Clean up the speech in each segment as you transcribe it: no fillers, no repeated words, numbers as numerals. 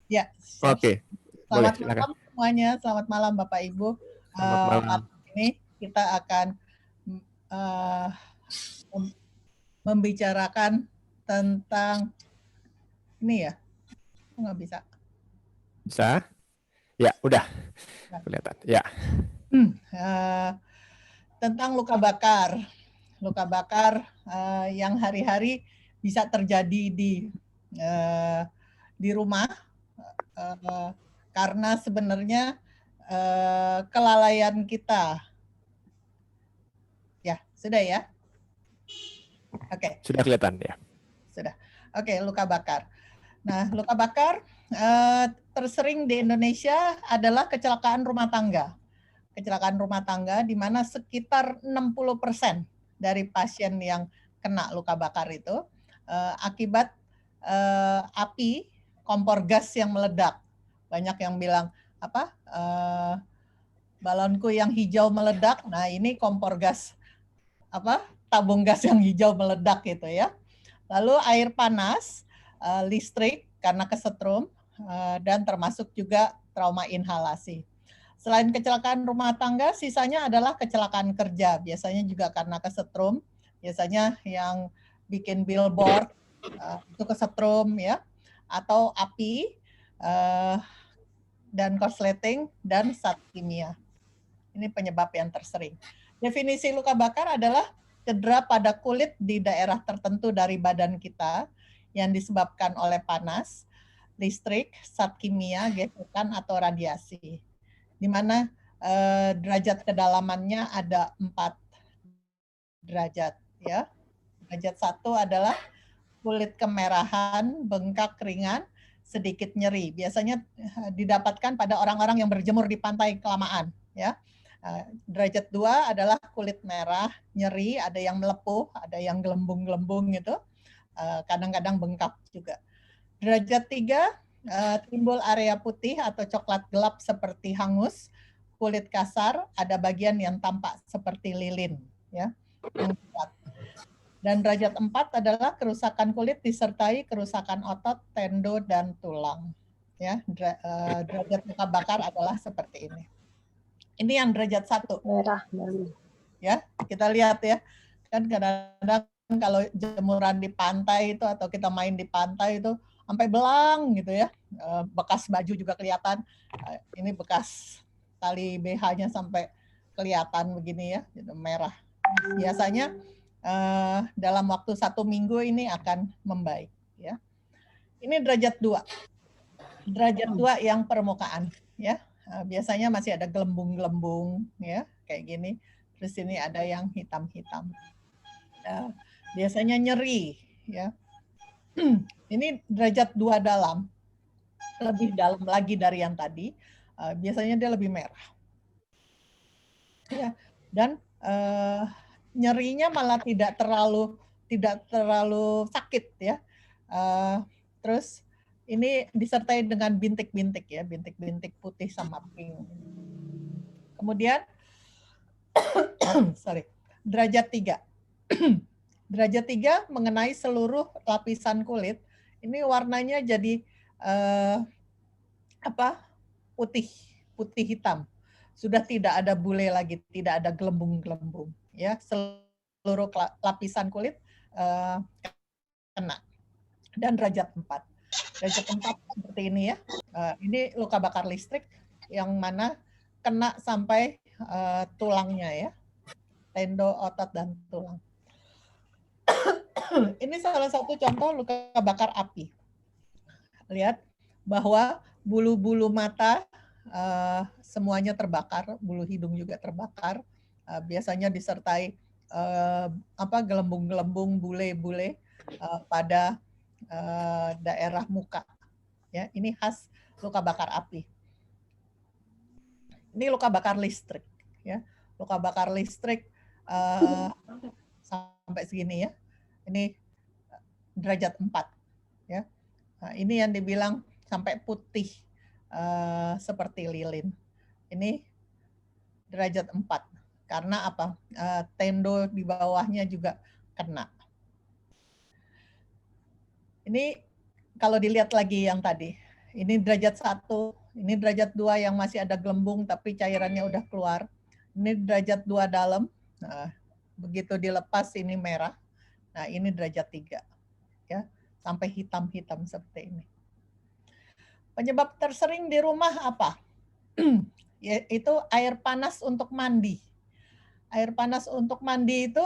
Ya, siap. Oke, boleh Selamat silakan. malam semuanya. Selamat malam Bapak Ibu. Selamat malam. Malam ini kita akan uh, membicarakan tentang ini ya, nggak bisa. Bisa? Ya, udah Nah, kelihatan. Ya, uh, tentang luka bakar. Luka bakar yang hari-hari bisa terjadi di rumah karena sebenarnya kelalaian kita. Ya, sudah ya. Oke, sudah kelihatan ya. sudah. Oke, luka bakar. Nah, luka bakar tersering di Indonesia adalah kecelakaan rumah tangga. Kecelakaan rumah tangga di mana sekitar 60% dari pasien yang kena luka bakar itu akibat api kompor gas yang meledak. Banyak yang bilang apa? Balonku yang hijau meledak. Nah, ini kompor gas apa? Tabung gas yang hijau meledak gitu ya. Lalu air panas, listrik karena kesetrum, dan termasuk juga trauma inhalasi. Selain kecelakaan rumah tangga, sisanya adalah kecelakaan kerja. Biasanya juga karena kesetrum, biasanya yang bikin billboard itu kesetrum ya, atau api dan korsleting dan zat kimia. Ini penyebab yang tersering. Definisi luka bakar adalah cedera pada kulit di daerah tertentu dari badan kita yang disebabkan oleh panas, listrik, zat kimia, gesekan, atau radiasi. Di mana derajat kedalamannya ada 4 derajat. Ya. Derajat 1 adalah kulit kemerahan, bengkak ringan, sedikit nyeri. Biasanya didapatkan pada orang-orang yang berjemur di pantai kelamaan. Ya. Derajat 2 adalah kulit merah, nyeri, ada yang melepuh, ada yang gelembung-gelembung gitu, kadang-kadang bengkak juga. Derajat 3 timbul area putih atau coklat gelap seperti hangus, kulit kasar, ada bagian yang tampak seperti lilin. Ya. Yang 4. Dan derajat 4 adalah kerusakan kulit disertai kerusakan otot, tendo, dan tulang. Ya, derajat luka bakar adalah seperti ini. Ini yang derajat 1. Merah. Ya, kita lihat ya. Kan kadang-kadang kalau jemuran di pantai itu atau kita main di pantai itu sampai belang gitu ya. Bekas baju juga kelihatan. Ini bekas tali BH-nya sampai kelihatan begini ya, gitu, merah. Biasanya dalam waktu 1 minggu ini akan membaik ya. Ini derajat 2. Derajat 2 yang permukaan ya. Biasanya masih ada gelembung-gelembung ya, kayak gini. Terus ini ada yang hitam-hitam. Biasanya nyeri ya. Ini derajat 2 dalam. Lebih dalam lagi dari yang tadi. Biasanya dia lebih merah. Ya. Dan nyerinya malah tidak terlalu sakit ya. Terus ini disertai dengan bintik-bintik ya, bintik-bintik putih sama pink. Kemudian derajat 3. Derajat 3 mengenai seluruh lapisan kulit. Ini warnanya jadi putih hitam. Sudah tidak ada bule lagi, tidak ada gelembung-gelembung ya. Seluruh lapisan kulit kena. Dan derajat 4. Derajat 4 seperti ini ya. Ini luka bakar listrik yang mana kena sampai tulangnya ya. Tendo, otot, dan tulang. Ini salah satu contoh luka bakar api. Lihat bahwa bulu-bulu mata semuanya terbakar, bulu hidung juga terbakar. Biasanya disertai gelembung-gelembung, bule-bule pada daerah muka. Ya, ini khas luka bakar api. Ini luka bakar listrik. Ya, luka bakar listrik sampai segini ya. Ini derajat 4. Ya. Nah, ini yang dibilang sampai putih seperti lilin. Ini derajat 4. Karena apa? Tendo di bawahnya juga kena. Ini kalau dilihat lagi yang tadi, ini derajat 1, ini derajat 2 yang masih ada gelembung tapi cairannya udah keluar. Ini derajat 2 dalam. Nah, begitu dilepas ini merah. Nah, ini derajat 3. Ya, sampai hitam-hitam seperti ini. Penyebab tersering di rumah apa? Yaitu air panas untuk mandi. Air panas untuk mandi itu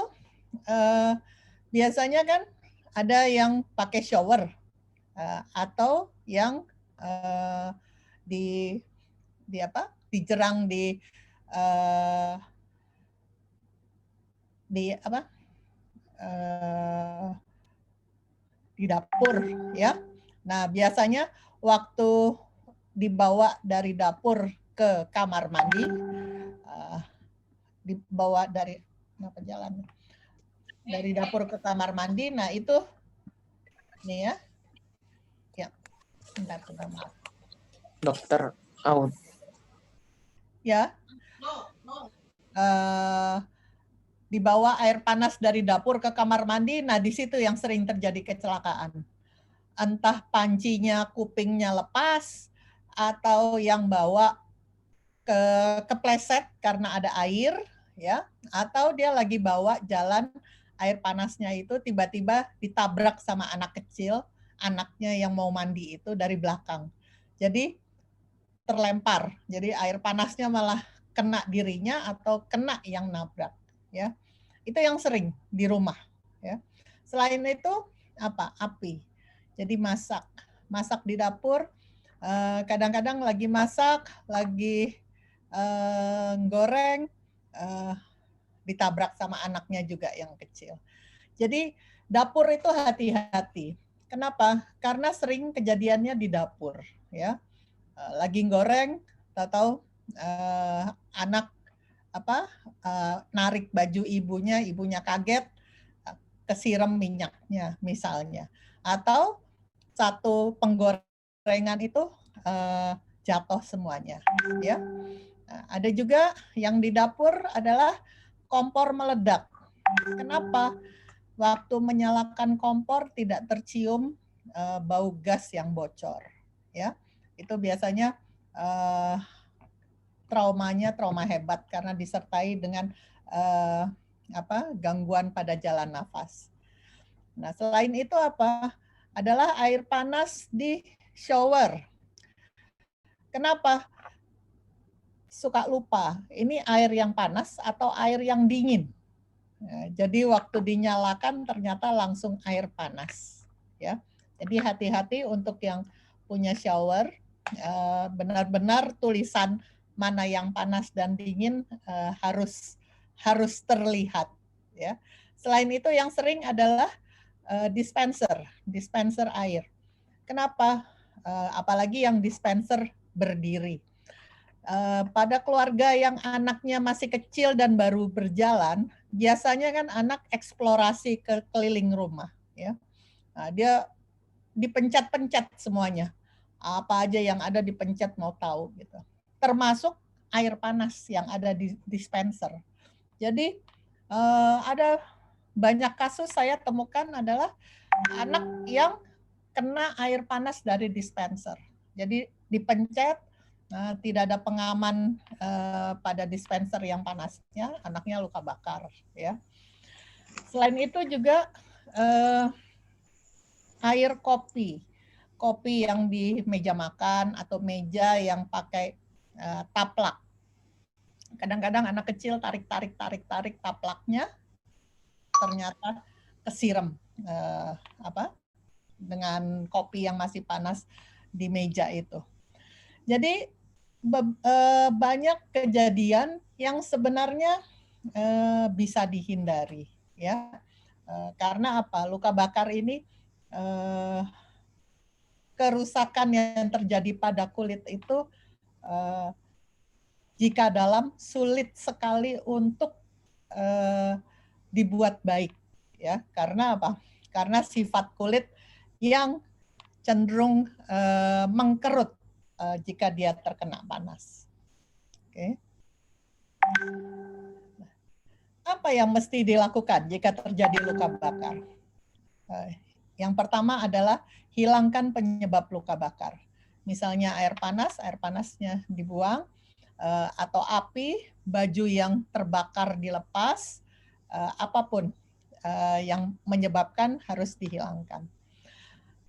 biasanya kan ada yang pakai shower atau yang dijerang di dapur ya. Nah, biasanya waktu dibawa dari dapur ke kamar mandi, dibawa dari dari dapur ke kamar mandi. Nah, itu nih ya. Ya. Bentar, maaf. Dokter out. Ya. Dibawa air panas dari dapur ke kamar mandi. Nah, di situ yang sering terjadi kecelakaan. Entah pancinya, kupingnya lepas, atau yang bawa kepleset karena ada air, ya, atau dia lagi bawa jalan air panasnya itu tiba-tiba ditabrak sama anak kecil, anaknya yang mau mandi itu dari belakang. Jadi terlempar. Jadi air panasnya malah kena dirinya atau kena yang nabrak, ya. Itu yang sering di rumah, ya. Selain itu apa? Api. Jadi masak di dapur, kadang-kadang lagi masak, lagi goreng, ditabrak sama anaknya juga yang kecil. Jadi dapur itu hati-hati. Kenapa? Karena sering kejadiannya di dapur, ya. Lagi goreng, tahu anak narik baju ibunya kaget, kesiram minyaknya misalnya, atau satu penggorengan itu jatuh semuanya, ya. Nah, ada juga yang di dapur adalah kompor meledak. Kenapa? Waktu menyalakan kompor tidak tercium bau gas yang bocor, ya. Itu biasanya trauma hebat karena disertai dengan gangguan pada jalan nafas. Nah, selain itu apa? Adalah air panas di shower. Kenapa? Suka lupa, ini air yang panas atau air yang dingin. Nah, jadi waktu dinyalakan ternyata langsung air panas, ya. Jadi hati-hati untuk yang punya shower, benar-benar tulisan mana yang panas dan dingin harus terlihat, ya. Selain itu yang sering adalah dispenser air. Kenapa? Apalagi yang dispenser berdiri. Pada keluarga yang anaknya masih kecil dan baru berjalan, biasanya kan anak eksplorasi ke keliling rumah, ya. Nah, dia dipencet-pencet semuanya. Apa aja yang ada dipencet mau tahu gitu. Termasuk air panas yang ada di dispenser. Jadi ada banyak kasus saya temukan adalah anak yang kena air panas dari dispenser. Jadi dipencet, tidak ada pengaman pada dispenser yang panasnya, anaknya luka bakar, ya. Selain itu juga air kopi yang di meja makan atau meja yang pakai taplak. Kadang-kadang anak kecil tarik taplaknya, ternyata kesiram dengan kopi yang masih panas di meja itu. Jadi banyak kejadian yang sebenarnya bisa dihindari, ya. Karena apa? Luka bakar ini kerusakan yang terjadi pada kulit itu jika dalam sulit sekali untuk dibuat baik, ya. Karena apa? Karena sifat kulit yang cenderung mengkerut jika dia terkena panas. Oke. Apa yang mesti dilakukan jika terjadi luka bakar? Yang pertama adalah hilangkan penyebab luka bakar. misalnya air panasnya dibuang, atau api, baju yang terbakar dilepas, apapun yang menyebabkan harus dihilangkan.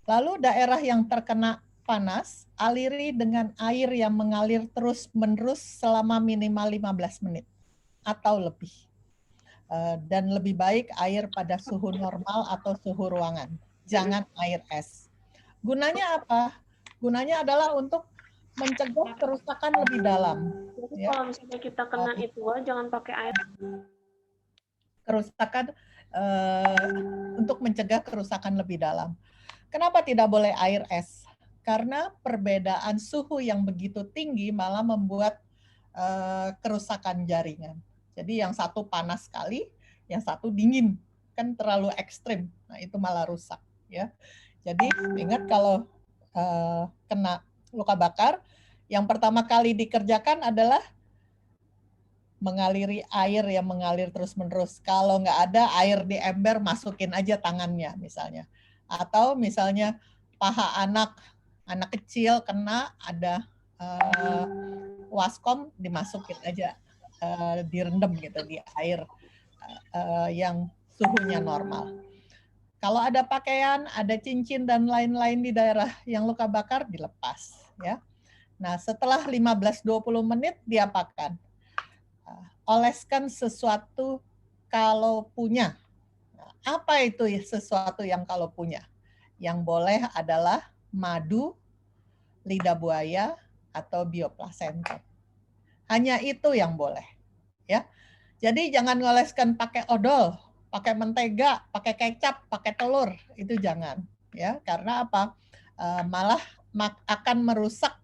Lalu daerah yang terkena panas, aliri dengan air yang mengalir terus-menerus selama minimal 15 menit atau lebih. Dan lebih baik air pada suhu normal atau suhu ruangan. Jangan air es. Gunanya apa? Gunanya adalah untuk mencegah kerusakan lebih dalam. Jadi Ya. kalau misalnya kita kena itu, jangan pakai air. Kerusakan untuk mencegah kerusakan lebih dalam. Kenapa tidak boleh air es? Karena perbedaan suhu yang begitu tinggi malah membuat kerusakan jaringan. Jadi yang satu panas sekali, yang satu dingin, kan terlalu ekstrim. Nah itu malah rusak. Ya. Jadi ingat kalau kena luka bakar, yang pertama kali dikerjakan adalah mengaliri air yang mengalir terus-menerus. Kalau nggak ada air di ember, masukin aja tangannya misalnya. Atau misalnya paha anak kecil kena, ada waskom, dimasukin aja, direndam gitu di air yang suhunya normal. Kalau ada pakaian, ada cincin dan lain-lain di daerah yang luka bakar, dilepas. Ya. Nah setelah 15-20 menit diapakan? Oleskan sesuatu kalau punya. Apa itu sesuatu yang kalau punya? Yang boleh adalah madu, lidah buaya, atau bioplasenton. Hanya itu yang boleh. Ya. Jadi jangan ngoleskan pakai odol, pakai mentega, pakai kecap, pakai telur. Itu jangan. Ya, karena apa? Malah akan merusak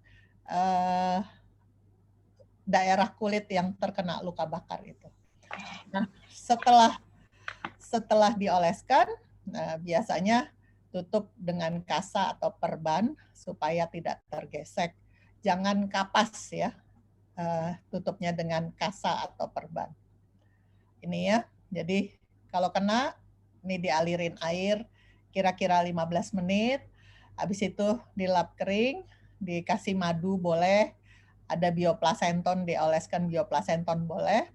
daerah kulit yang terkena luka bakar itu. Nah, setelah dioleskan, biasanya tutup dengan kasa atau perban supaya tidak tergesek. Jangan kapas ya, tutupnya dengan kasa atau perban. Ini ya, jadi kalau kena, ini dialirin air kira-kira 15 menit, habis itu dilap kering, dikasih madu boleh, ada bioplasenton, dioleskan bioplasenton boleh,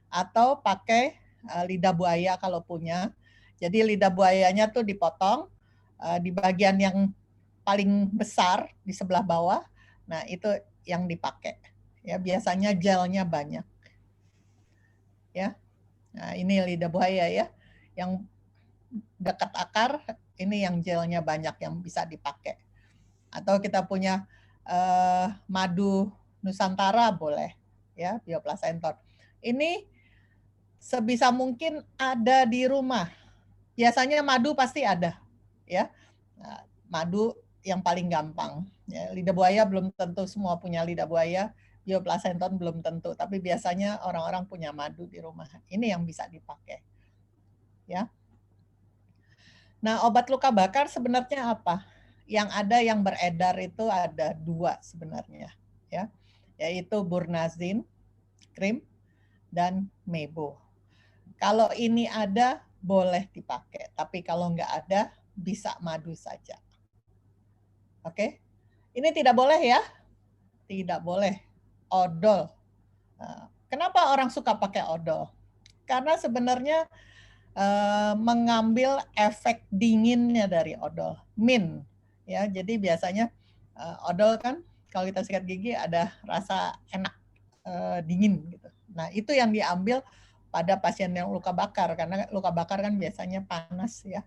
atau pakai lidah buaya kalau punya. Jadi lidah buayanya tuh dipotong di bagian yang paling besar di sebelah bawah. Nah, itu yang dipakai. Ya, biasanya gelnya banyak. Ya. Nah, ini lidah buaya ya. Yang dekat akar, ini yang gelnya banyak yang bisa dipakai. Atau kita punya madu Nusantara boleh ya, bioplasenton. Ini sebisa mungkin ada di rumah. Biasanya madu pasti ada ya. Nah, madu yang paling gampang. Ya, lidah buaya belum tentu semua punya lidah buaya, bioplasenton belum tentu, tapi biasanya orang-orang punya madu di rumah. Ini yang bisa dipakai. Ya. Nah, obat luka bakar sebenarnya apa? Yang ada yang beredar itu ada 2 sebenarnya, ya, yaitu Burnazin krim dan Mebo. Kalau ini ada boleh dipakai, tapi kalau nggak ada bisa madu saja. Oke, ini tidak boleh ya, tidak boleh odol. Kenapa orang suka pakai odol? Karena sebenarnya mengambil efek dinginnya dari odol, min. Ya, jadi biasanya odol kan kalau kita sikat gigi ada rasa enak dingin gitu. Nah, itu yang diambil pada pasien yang luka bakar karena luka bakar kan biasanya panas ya.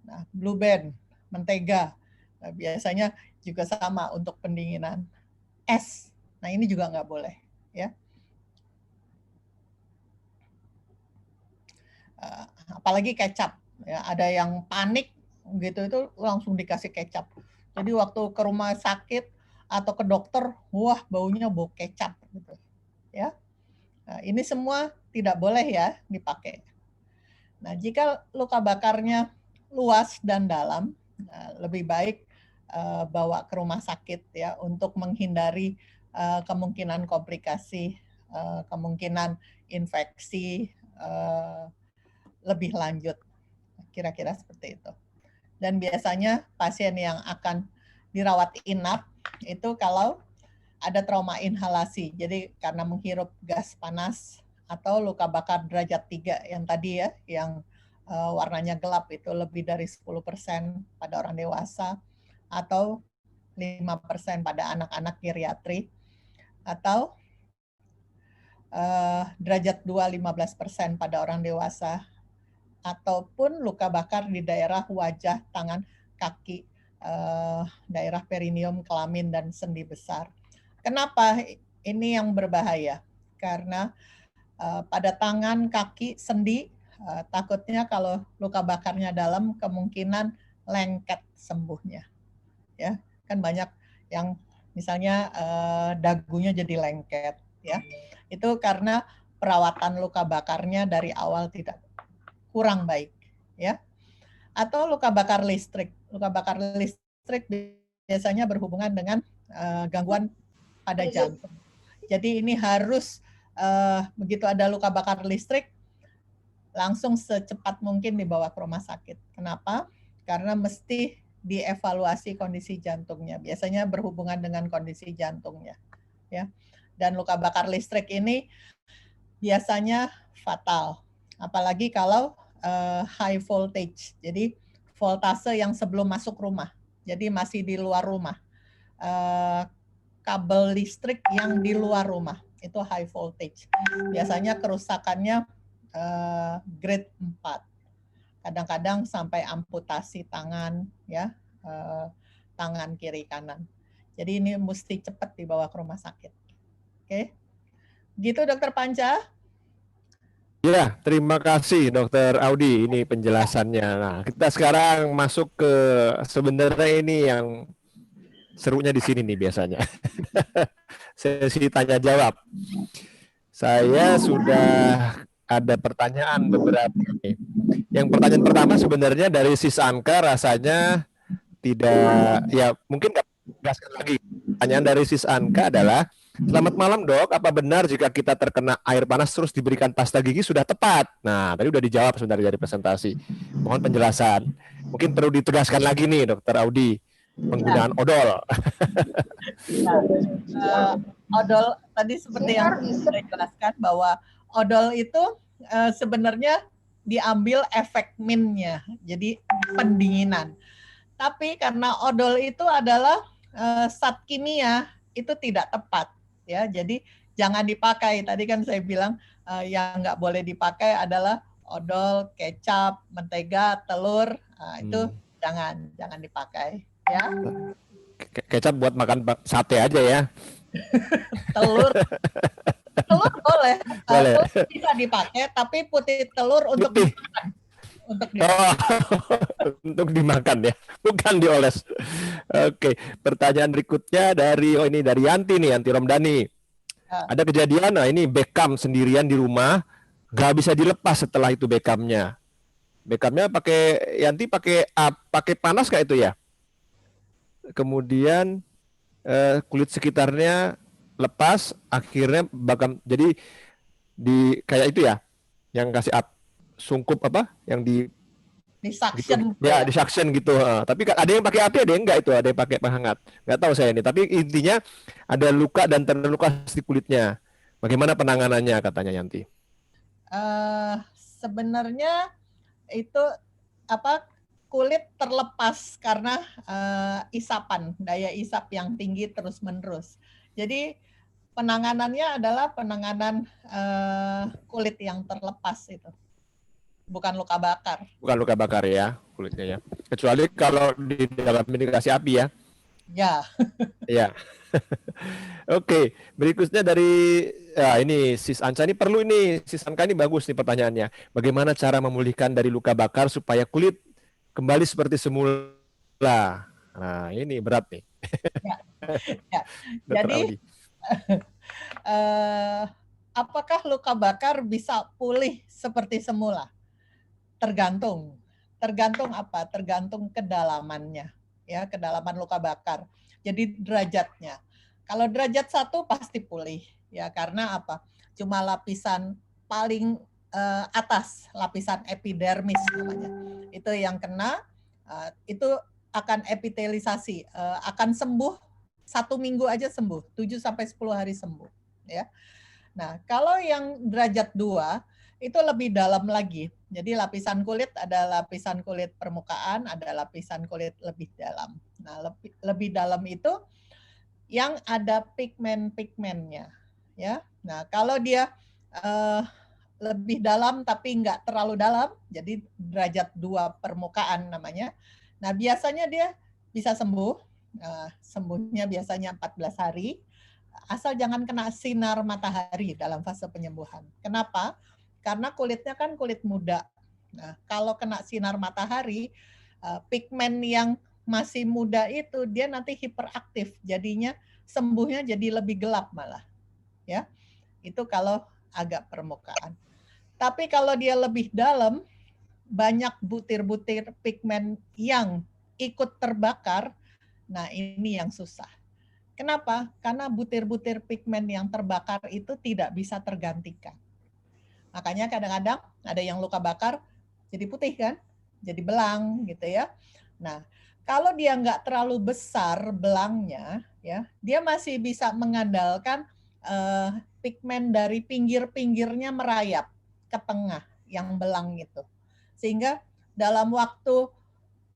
Nah, Blue Band, mentega, biasanya juga sama untuk pendinginan. Es, nah ini juga nggak boleh ya. Apalagi kecap ya, ada yang panik gitu itu langsung dikasih kecap. Jadi waktu ke rumah sakit atau ke dokter, wah baunya bau kecap gitu ya. Nah, ini semua tidak boleh ya dipakai. Nah, jika luka bakarnya luas dan dalam, lebih baik bawa ke rumah sakit ya untuk menghindari kemungkinan komplikasi, kemungkinan infeksi lebih lanjut, kira-kira seperti itu. Dan biasanya pasien yang akan dirawat inap itu kalau ada trauma inhalasi. Jadi karena menghirup gas panas atau luka bakar derajat 3 yang tadi ya, yang warnanya gelap itu lebih dari 10% pada orang dewasa atau 5% pada anak-anak geriatri, atau derajat 2 15% pada orang dewasa, ataupun luka bakar di daerah wajah, tangan, kaki, daerah perineum, kelamin, dan sendi besar. Kenapa ini yang berbahaya? Karena pada tangan, kaki, sendi, takutnya kalau luka bakarnya dalam kemungkinan lengket sembuhnya. Ya, kan banyak yang misalnya dagunya jadi lengket, ya. Itu karena perawatan luka bakarnya dari awal tidak kurang baik, ya. Atau luka bakar listrik. Luka bakar listrik biasanya berhubungan dengan gangguan pada jantung. Jadi ini harus begitu ada luka bakar listrik langsung secepat mungkin dibawa ke rumah sakit. Kenapa? Karena mesti dievaluasi kondisi jantungnya. Biasanya berhubungan dengan kondisi jantungnya, ya. Dan luka bakar listrik ini biasanya fatal, apalagi kalau high voltage. Jadi voltase yang sebelum masuk rumah. Jadi masih di luar rumah. Kabel listrik yang di luar rumah itu high voltage. Biasanya kerusakannya grade 4. Kadang-kadang sampai amputasi tangan, ya, tangan kiri kanan. Jadi ini mesti cepat dibawa ke rumah sakit. Oke, gitu Dokter Panca. Ya, terima kasih Dokter Audi ini penjelasannya. Nah, kita sekarang masuk ke sebenarnya ini yang serunya di sini nih biasanya. Sesi tanya jawab. Saya sudah ada pertanyaan beberapa nih. Yang pertanyaan pertama sebenarnya dari Sis Anka rasanya tidak, ya mungkin nggak jelaskan lagi. Pertanyaan dari Sis Anka adalah, selamat malam Dok, apa benar jika kita terkena air panas terus diberikan pasta gigi sudah tepat? Nah, tadi udah dijawab sebenarnya dari presentasi. Mohon penjelasan. Mungkin perlu ditegaskan lagi nih Dokter Audi, penggunaan odol. Odol tadi seperti yang saya jelaskan bahwa odol itu sebenarnya diambil efek minnya, jadi pendinginan. Tapi karena odol itu adalah zat kimia, itu tidak tepat, ya. Jadi jangan dipakai. Tadi kan saya bilang yang nggak boleh dipakai adalah odol, kecap, mentega, telur. Itu jangan dipakai, ya. Kecap buat makan sate aja ya. Telur boleh. Boleh. Telur bisa dipakai, tapi putih telur untuk Putih. dimakan. Untuk dimakan. Untuk dimakan ya, bukan dioles. Oke, pertanyaan berikutnya dari dari Yanti nih, Yanti Romdani. Ada kejadian, nah ini Beckham sendirian di rumah, nggak bisa dilepas setelah itu Beckhamnya. Beckhamnya Yanti pakai panas kayak itu ya. Kemudian kulit sekitarnya lepas, akhirnya jadi di kayak itu ya, yang kasih sungkup apa, yang di suction gitu. Ya, di suction gitu. Tapi ada yang pakai api, ada yang enggak, itu ada yang pakai penghangat. Nggak tahu saya ini. Tapi intinya ada luka dan terluka di kulitnya. Bagaimana penanganannya katanya Yanti? Sebenarnya itu kulit terlepas karena isapan, daya isap yang tinggi terus-menerus. Jadi penanganannya adalah penanganan kulit yang terlepas itu. Bukan luka bakar. Bukan luka bakar ya kulitnya ya. Kecuali kalau di dalam indikasi api ya. Ya. Ya. Oke, berikutnya dari ini Sis Anca ini perlu ini, Sis Anca ini bagus nih pertanyaannya. Bagaimana cara memulihkan dari luka bakar supaya kulit kembali seperti semula? Nah, ini berat nih. Ya. Jadi apakah luka bakar bisa pulih seperti semula? Tergantung apa? Tergantung kedalamannya, ya, kedalaman luka bakar. Jadi derajatnya. Kalau derajat 1 pasti pulih, ya, karena apa? Cuma lapisan paling atas, lapisan epidermis namanya. Itu yang kena, itu akan epitelisasi, akan sembuh 1 minggu aja sembuh, 7 sampai 10 hari sembuh. Ya. Nah, kalau yang derajat 2 itu lebih dalam lagi. Jadi lapisan kulit ada lapisan kulit permukaan, ada lapisan kulit lebih dalam. Nah, lebih dalam itu yang ada pigmen-pigmennya. Ya. Nah, kalau dia lebih dalam tapi nggak terlalu dalam, jadi derajat 2 permukaan namanya. Nah, biasanya dia bisa sembuh. Sembuhnya biasanya 14 hari, asal jangan kena sinar matahari dalam fase penyembuhan. Kenapa? Karena kulitnya kan kulit muda. Nah, kalau kena sinar matahari, pigmen yang masih muda itu dia nanti hiperaktif, jadinya sembuhnya jadi lebih gelap malah. Ya, itu kalau agak permukaan. Tapi kalau dia lebih dalam, banyak butir-butir pigmen yang ikut terbakar, nah ini yang susah. Kenapa? Karena butir-butir pigmen yang terbakar itu tidak bisa tergantikan. Makanya kadang-kadang ada yang luka bakar jadi putih kan, jadi belang gitu ya. Nah, kalau dia nggak terlalu besar belangnya, ya, dia masih bisa mengandalkan pigmen dari pinggir-pinggirnya merayap ke tengah yang belang itu. Sehingga dalam waktu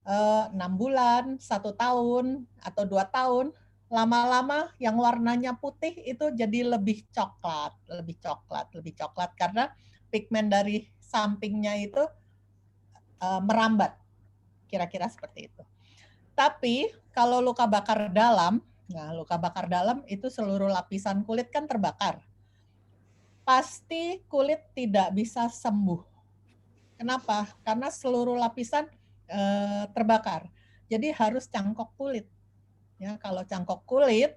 6 bulan, 1 tahun, atau 2 tahun, lama-lama yang warnanya putih itu jadi lebih coklat karena pigmen dari sampingnya itu merambat, kira-kira seperti itu. Tapi kalau luka bakar dalam, nah luka bakar dalam itu seluruh lapisan kulit kan terbakar. Pasti kulit tidak bisa sembuh. Kenapa? Karena seluruh lapisan terbakar. Jadi harus cangkok kulit. Ya, kalau cangkok kulit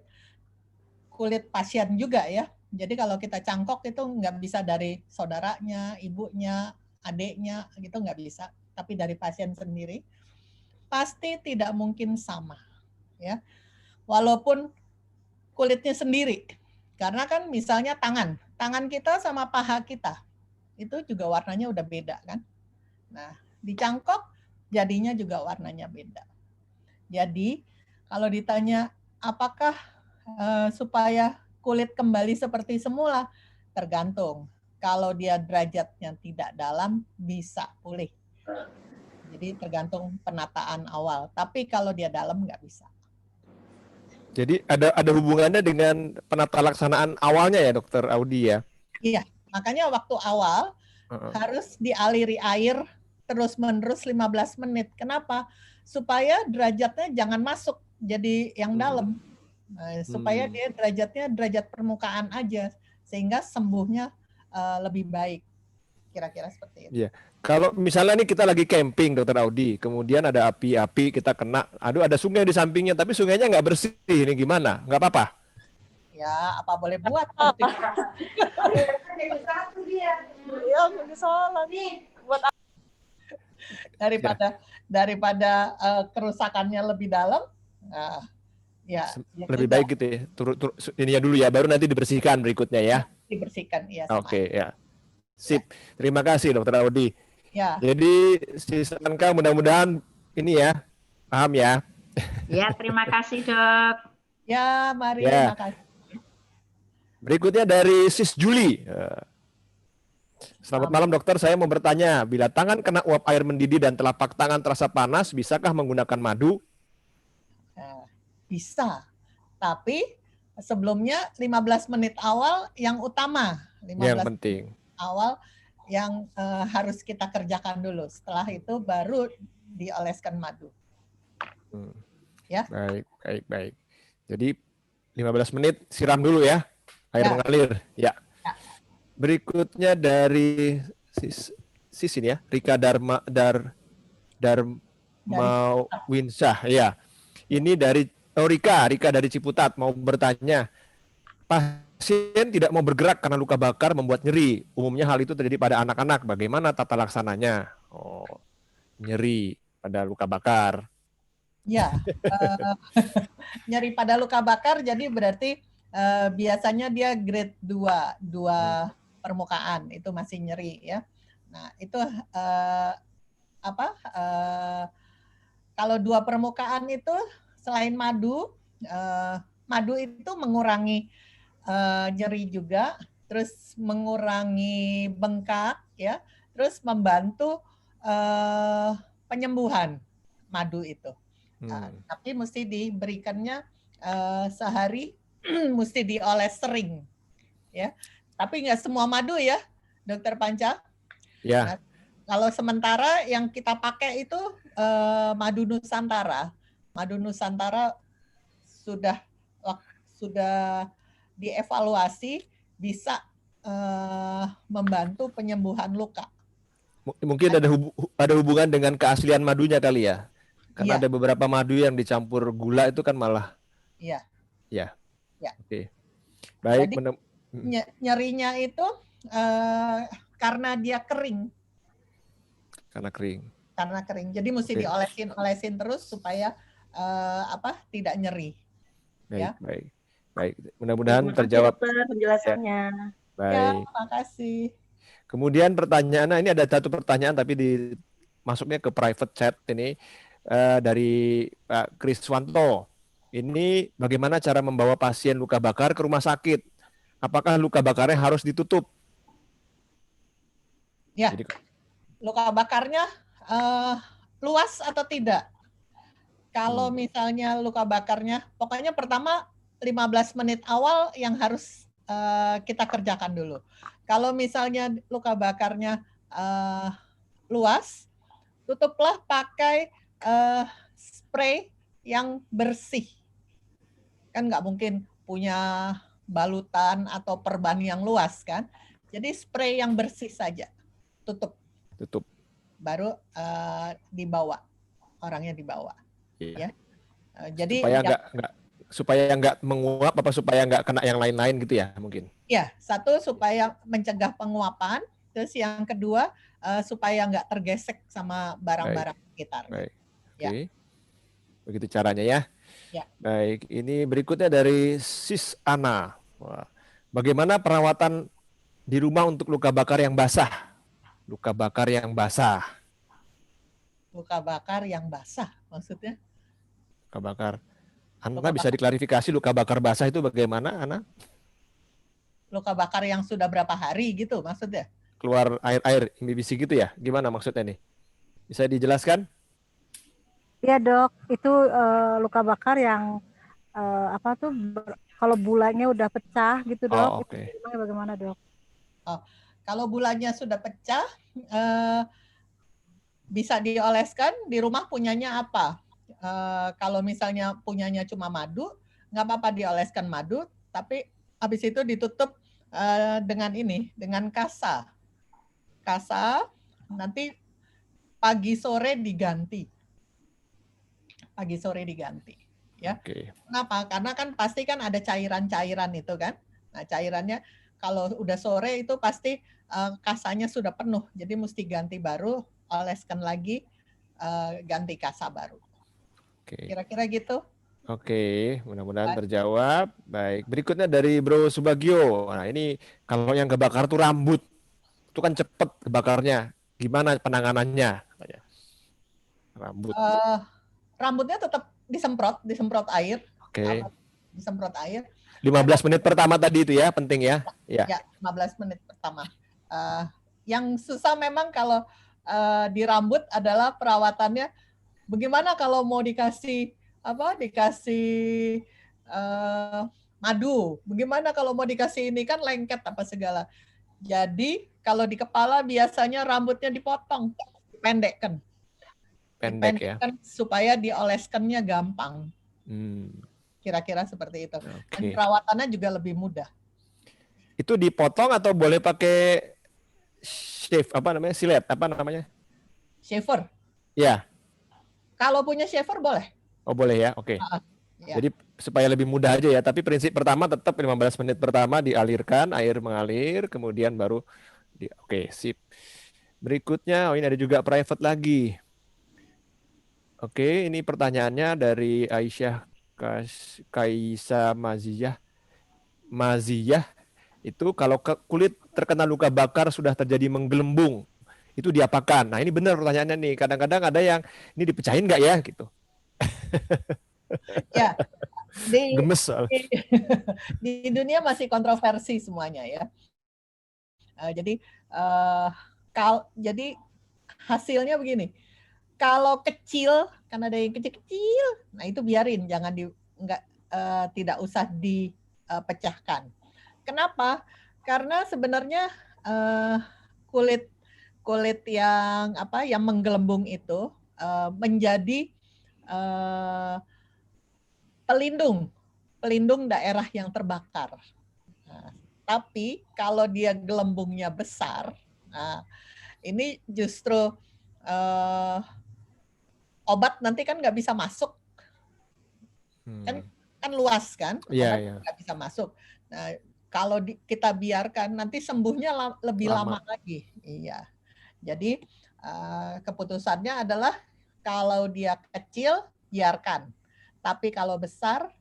pasien juga ya. Jadi kalau kita cangkok itu nggak bisa dari saudaranya, ibunya, adiknya, gitu nggak bisa. Tapi dari pasien sendiri, pasti tidak mungkin sama. Ya, walaupun kulitnya sendiri. Karena kan misalnya tangan kita sama paha kita, itu juga warnanya udah beda kan. Nah, dicangkok jadinya juga warnanya beda. Jadi kalau ditanya apakah supaya kulit kembali seperti semula, tergantung. Kalau dia derajatnya tidak dalam, bisa pulih. Jadi tergantung penataan awal. Tapi kalau dia dalam nggak bisa. Jadi ada hubungannya dengan penata laksanaan awalnya ya, Dokter Audi ya? Iya, makanya waktu awal harus dialiri air terus-menerus 15 menit. Kenapa? Supaya derajatnya jangan masuk jadi yang dalam. Supaya dia derajatnya derajat permukaan aja, sehingga sembuhnya lebih baik. Kira-kira seperti itu. Iya. Kalau misalnya nih kita lagi camping, Dokter Audi, kemudian ada api-api, kita kena, aduh ada sungai di sampingnya, tapi sungainya nggak bersih, ini gimana? Nggak apa-apa? Ya, apa boleh buat? Iya, salah nih. Buat daripada kerusakannya lebih dalam, ya lebih baik gitu ya. Ini ya dulu ya, baru nanti dibersihkan berikutnya ya. Dibersihkan, ya. Oke, ya. Sip. Terima kasih Dokter Audi. Ya. Jadi si Sanka mudah-mudahan ini ya paham ya. Ya, terima kasih Dok. Ya, mari. Ya. Makasih. Berikutnya dari Sis Juli. Selamat malam dokter, saya mau bertanya, bila tangan kena uap air mendidih dan telapak tangan terasa panas, bisakah menggunakan madu? Bisa, tapi sebelumnya 15 menit awal yang utama. 15 yang penting. Awal yang harus kita kerjakan dulu. Setelah itu baru dioleskan madu. Ya. Baik. Jadi 15 menit siram dulu ya, air mengalir. Ya. Berikutnya dari sis ini ya, Rika Winsah ya. Ini dari Rika dari Ciputat mau bertanya. Pasien tidak mau bergerak karena luka bakar membuat nyeri. Umumnya hal itu terjadi pada anak-anak. Bagaimana tata laksananya? Nyeri pada luka bakar. Ya, nyeri pada luka bakar jadi berarti biasanya dia grade 2 permukaan itu masih nyeri ya. Nah, itu kalau 2 permukaan itu selain madu, madu itu mengurangi nyeri juga, terus mengurangi bengkak ya, terus membantu penyembuhan madu itu. Tapi mesti diberikannya sehari, mesti dioles sering ya. Tapi nggak semua madu ya, Dokter Panca. Ya. Nah, kalau sementara yang kita pakai itu madu Nusantara. Madu Nusantara sudah dievaluasi bisa membantu penyembuhan luka. Mungkin ada hubungan dengan keaslian madunya kali ya. Karena ada beberapa madu yang dicampur gula itu kan malah. Iya. Ya. Ya. Oke. Baik. Jadi, nyerinya itu karena dia kering. Karena kering. Karena kering. Jadi mesti diolesin terus supaya tidak nyeri. Baik, Ya. baik. Mudah-mudahan terjawab penjelasannya. Baik. Ya, terima kasih. Kemudian pertanyaan, ini ada satu pertanyaan tapi masuknya ke private chat ini dari Pak Kriswanto. Ini bagaimana cara membawa pasien luka bakar ke rumah sakit? Apakah luka bakarnya harus ditutup? Ya, Jadi, luka bakarnya luas atau tidak? Kalau misalnya luka bakarnya, pokoknya pertama 15 menit awal yang harus kita kerjakan dulu. Kalau misalnya luka bakarnya luas, tutuplah pakai spray yang bersih. Kan nggak mungkin punya balutan atau perban yang luas kan. Jadi spray yang bersih saja. Tutup. Baru dibawa. Orangnya dibawa. iya. Ya. Jadi supaya nggak menguap apa supaya nggak kena yang lain-lain gitu ya mungkin. Ya, satu supaya mencegah penguapan, terus yang kedua supaya nggak tergesek sama barang-barang sekitar. Baik. Oke. Ya. Begitu caranya ya. Ya. Baik, ini berikutnya dari Sis Ana. Wah. Bagaimana perawatan di rumah untuk luka bakar yang basah? Luka bakar yang basah. Luka bakar yang basah maksudnya? Luka bakar. Ana bisa diklarifikasi luka bakar basah itu bagaimana, Ana? Luka bakar yang sudah berapa hari gitu maksudnya? Keluar air-air, imbibisi gitu ya? Gimana maksudnya nih? Bisa dijelaskan? Iya dok, itu luka bakar yang kalau bulannya udah pecah gitu dok, Oke. itu bagaimana dok? Kalau bulannya sudah pecah, bisa dioleskan. Di rumah punyanya apa? Kalau misalnya punyanya cuma madu, nggak apa-apa dioleskan madu, tapi habis itu ditutup dengan kasa. Kasa, nanti pagi sore diganti. Pagi sore diganti. Ya. Oke. Kenapa? Karena kan pasti kan ada cairan-cairan itu kan. Nah, cairannya kalau udah sore itu pasti kasanya sudah penuh. Jadi mesti ganti baru, oleskan lagi, ganti kasa baru. Oke. Kira-kira gitu. Oke, mudah-mudahan terjawab. Baik, berikutnya dari Bro Subagio. Nah, ini kalau yang kebakar tuh rambut. Itu kan cepet kebakarnya. Gimana penanganannya? Rambut. Rambutnya tetap disemprot air. Oke. Disemprot air. 15 menit pertama tadi itu ya, penting ya. Ya, 15 menit pertama. Yang susah memang kalau di rambut adalah perawatannya. Bagaimana kalau mau dikasih madu? Bagaimana kalau mau dikasih ini kan lengket apa segala. Jadi kalau di kepala biasanya rambutnya dipotong, dipendekkan. Pendek ya. Supaya dioleskannya gampang. Kira-kira seperti itu. Dan perawatannya juga lebih mudah. Itu dipotong atau boleh pakai shave silet shaver? Ya. Kalau punya shaver boleh. Oh boleh ya, oke. Ya. Jadi supaya lebih mudah aja ya. Tapi prinsip pertama tetap 15 menit pertama dialirkan, air mengalir, kemudian baru oke, sip. Berikutnya, ini ada juga private lagi. Oke, ini pertanyaannya dari Aisyah Kaisa Maziyah. Itu kalau kulit terkena luka bakar sudah terjadi menggelembung, itu diapakan? Nah ini benar pertanyaannya nih. Kadang-kadang ada yang ini dipecahin nggak ya gitu. Ya, di, Gemes soal. di, di dunia masih kontroversi semuanya ya. Jadi jadi hasilnya begini. Kalau kecil, kan ada yang kecil-kecil, nah itu biarin, jangan tidak usah dipecahkan. Kenapa? Karena sebenarnya kulit yang yang menggelembung itu menjadi pelindung daerah yang terbakar. Nah, tapi kalau dia gelembungnya besar, nah ini justru obat nanti kan nggak bisa masuk, kan luas kan, obat nggak bisa masuk. Nah kalau kita biarkan nanti sembuhnya lebih lama lagi. Iya. Jadi keputusannya adalah kalau dia kecil biarkan, tapi kalau besar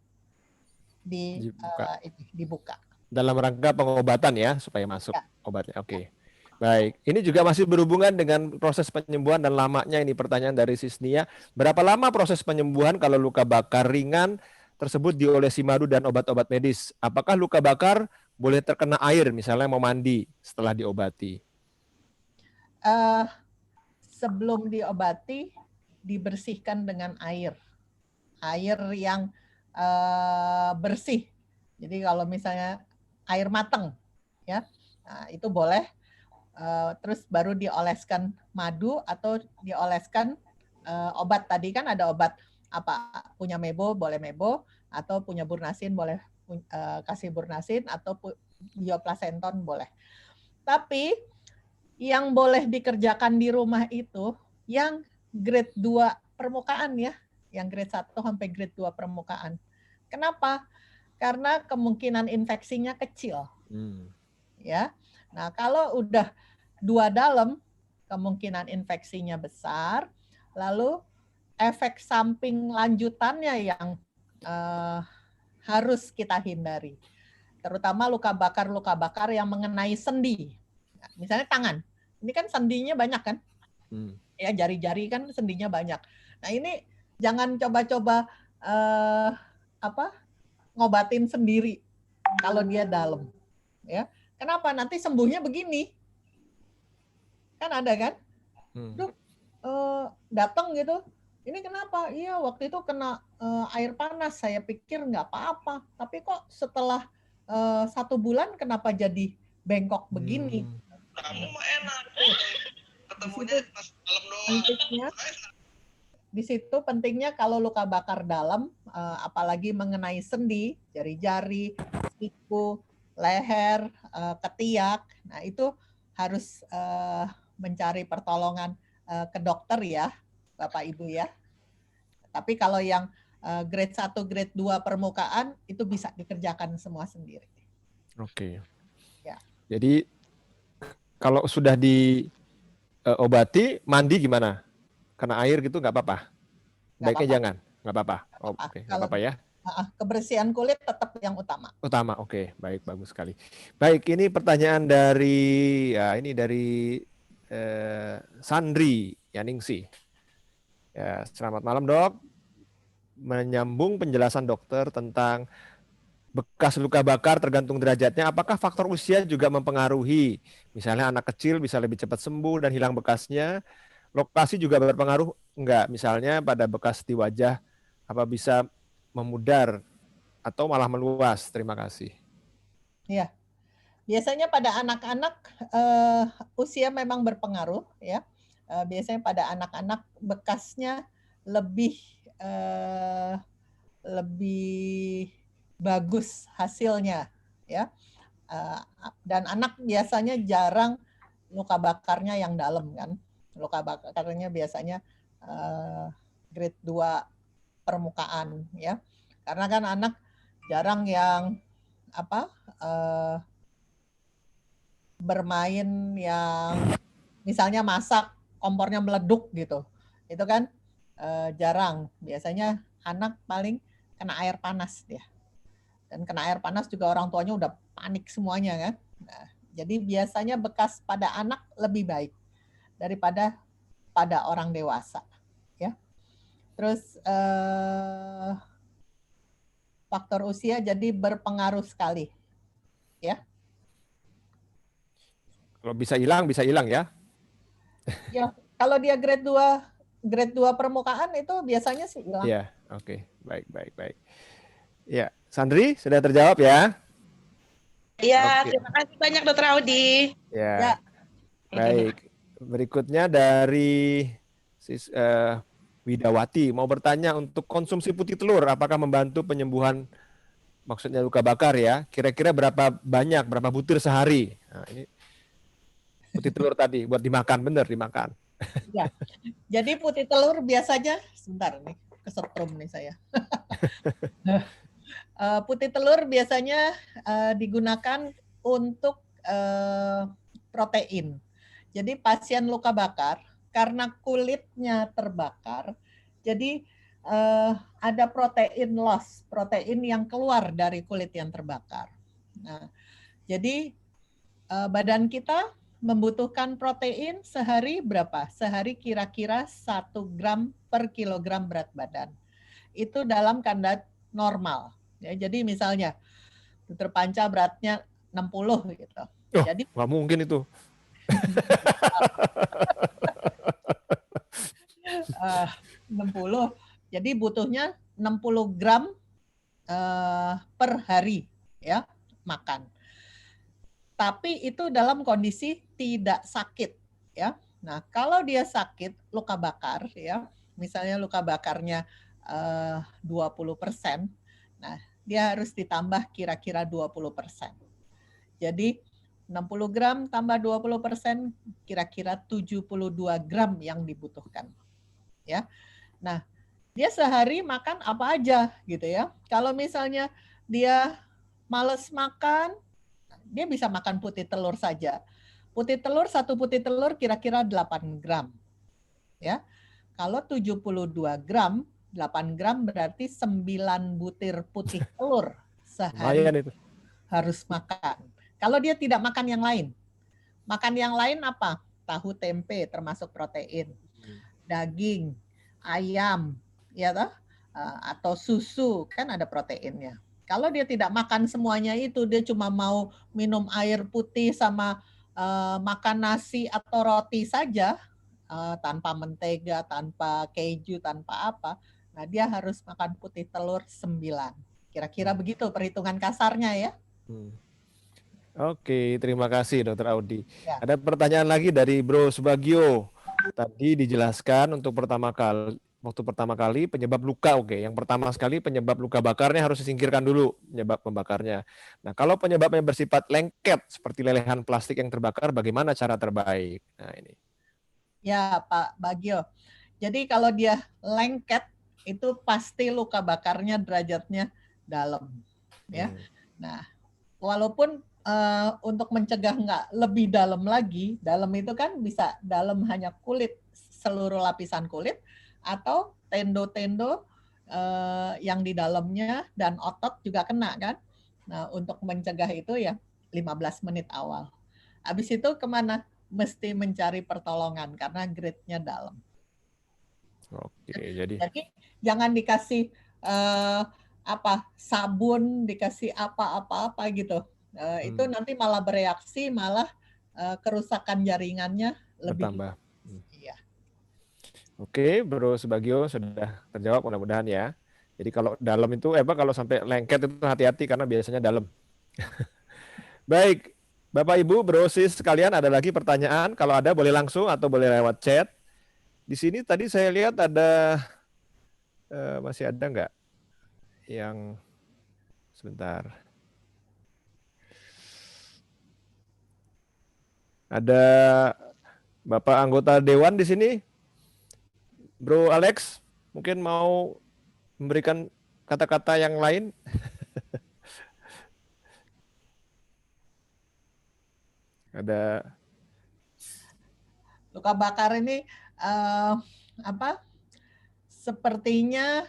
dibuka. Dalam rangka pengobatan ya, supaya masuk obatnya. Oke. Baik, ini juga masih berhubungan dengan proses penyembuhan dan lamanya ini pertanyaan dari Sisnia. Berapa lama proses penyembuhan kalau luka bakar ringan tersebut diolesi madu dan obat-obat medis? Apakah luka bakar boleh terkena air, misalnya mau mandi setelah diobati? Sebelum diobati, dibersihkan dengan air yang bersih. Jadi kalau misalnya air mateng, ya, nah, itu boleh. Terus baru dioleskan madu atau dioleskan obat. Tadi kan ada obat punya mebo boleh mebo, atau punya burnasin boleh kasih burnasin, atau bioplasenton boleh. Tapi yang boleh dikerjakan di rumah itu yang grade 2 permukaan ya, yang grade 1 sampai grade 2 permukaan. Kenapa? Karena kemungkinan infeksinya kecil. Ya. Nah, kalau udah 2 dalam, kemungkinan infeksinya besar, lalu efek samping lanjutannya yang harus kita hindari. Terutama luka bakar yang mengenai sendi. Nah, misalnya tangan. Ini kan sendinya banyak kan? Ya, jari-jari kan sendinya banyak. Nah, ini jangan coba-coba ngobatin sendiri kalau dia dalam. Ya. Kenapa? Nanti sembuhnya begini. Kan ada kan? Datang gitu. Ini kenapa? Iya, waktu itu kena air panas. Saya pikir nggak apa-apa. Tapi kok setelah 1 bulan kenapa jadi bengkok begini? Kamu mah enak. Ketemunya pas malam doang. Di situ pentingnya kalau luka bakar dalam, apalagi mengenai sendi, jari-jari, siku, leher, ketiak, nah itu harus mencari pertolongan ke dokter ya, Bapak Ibu ya. Tapi kalau yang grade 1, grade 2 permukaan itu bisa dikerjakan semua sendiri. Oke. Ya. Jadi kalau sudah diobati, mandi gimana? Kena air gitu nggak apa-apa? Baiknya jangan, nggak apa-apa. Oke, nggak apa-apa ya. Kebersihan kulit tetap yang utama. Utama, oke, baik, bagus sekali. Baik, ini pertanyaan dari Sandri Yaningsi. Ya, selamat malam dok. Menyambung penjelasan dokter tentang bekas luka bakar tergantung derajatnya, apakah faktor usia juga mempengaruhi? Misalnya anak kecil bisa lebih cepat sembuh dan hilang bekasnya. Lokasi juga berpengaruh enggak? Misalnya pada bekas di wajah, apa bisa memudar atau malah meluas? Terima kasih. Ya, biasanya pada anak-anak usia memang berpengaruh ya. Biasanya pada anak-anak bekasnya lebih bagus hasilnya ya. Dan anak biasanya jarang luka bakarnya yang dalam kan. Luka bakarnya biasanya grade 2 permukaan ya. Karena kan anak jarang yang bermain yang misalnya masak kompornya meleduk gitu. Itu kan jarang. Biasanya anak paling kena air panas dia. Dan kena air panas juga orang tuanya udah panik semuanya kan. Nah, jadi biasanya bekas pada anak lebih baik. daripada pada orang dewasa. Ya. Terus faktor usia jadi berpengaruh sekali. Ya. Kalau bisa hilang ya. Ya, kalau dia grade 2 permukaan itu biasanya sih hilang. Ya, oke. Baik. Ya, Sandri sudah terjawab ya? Iya, Oke. terima kasih banyak Dokter Audi. Ya. Baik. Berikutnya dari Widawati mau bertanya untuk konsumsi putih telur apakah membantu penyembuhan maksudnya luka bakar ya? Kira-kira berapa butir sehari? Nah, ini putih telur tadi buat dimakan, bener dimakan. Ya. Jadi putih telur biasanya sebentar nih kesetrum nih saya. Putih telur biasanya digunakan untuk protein. Jadi pasien luka bakar karena kulitnya terbakar, jadi ada protein loss, protein yang keluar dari kulit yang terbakar. Nah, jadi badan kita membutuhkan protein sehari berapa? Sehari kira-kira 1 gram per kilogram berat badan. Itu dalam keadaan normal. Ya, jadi misalnya Dr. Panca beratnya 60 gitu. Oh, Jadi nggak mungkin itu. 60. Jadi butuhnya 60 gram per hari ya makan. Tapi itu dalam kondisi tidak sakit ya. Nah, kalau dia sakit luka bakar ya, misalnya luka bakarnya 20%, nah dia harus ditambah kira-kira 20%. Jadi 60 gram tambah 20%, kira-kira 72 gram yang dibutuhkan. Ya. Nah, dia sehari makan apa aja gitu ya. Kalau misalnya dia males makan, dia bisa makan putih telur saja. Putih telur, 1 putih telur kira-kira 8 gram. Ya. Kalau 72 gram, 8 gram berarti 9 butir putih telur sehari Lumayan itu. harus makan. Kalau dia tidak makan yang lain. Makan yang lain apa? Tahu tempe termasuk protein. Daging, ayam, ya toh? Atau susu kan ada proteinnya. Kalau dia tidak makan semuanya itu, dia cuma mau minum air putih sama makan nasi atau roti saja, tanpa mentega, tanpa keju, tanpa apa. Nah, dia harus makan putih telur 9. Kira-kira begitu perhitungan kasarnya ya. Oke, terima kasih Dokter Audi. Ya. Ada pertanyaan lagi dari Bro Subagio. Tadi dijelaskan untuk waktu pertama kali penyebab luka, oke. Yang pertama sekali penyebab luka bakarnya harus disingkirkan dulu penyebab pembakarnya. Nah, kalau penyebabnya bersifat lengket seperti lelehan plastik yang terbakar, bagaimana cara terbaik? Nah, ini. Ya, Pak Bagio. Jadi kalau dia lengket itu pasti luka bakarnya derajatnya dalam, ya. Nah, walaupun untuk mencegah nggak lebih dalam lagi, dalam itu kan bisa dalam hanya kulit, seluruh lapisan kulit, atau tendo-tendo yang di dalamnya dan otot juga kena kan. Nah, untuk mencegah itu ya 15 menit awal. Habis itu kemana? Mesti mencari pertolongan karena grade-nya dalam. Oke, jadi jangan dikasih sabun, dikasih apa-apa gitu. Itu nanti malah bereaksi, malah kerusakan jaringannya lebih bertambah. Iya. Oke, Bro Subagio sudah terjawab mudah-mudahan ya. Jadi kalau dalam itu kalau sampai lengket itu hati-hati karena biasanya dalam. Baik, Bapak Ibu, Bro Sis sekalian, ada lagi pertanyaan? Kalau ada boleh langsung atau boleh lewat chat. Di sini tadi saya lihat ada masih ada nggak yang sebentar. Ada Bapak anggota Dewan di sini, Bro Alex, mungkin mau memberikan kata-kata yang lain. Ada luka bakar ini sepertinya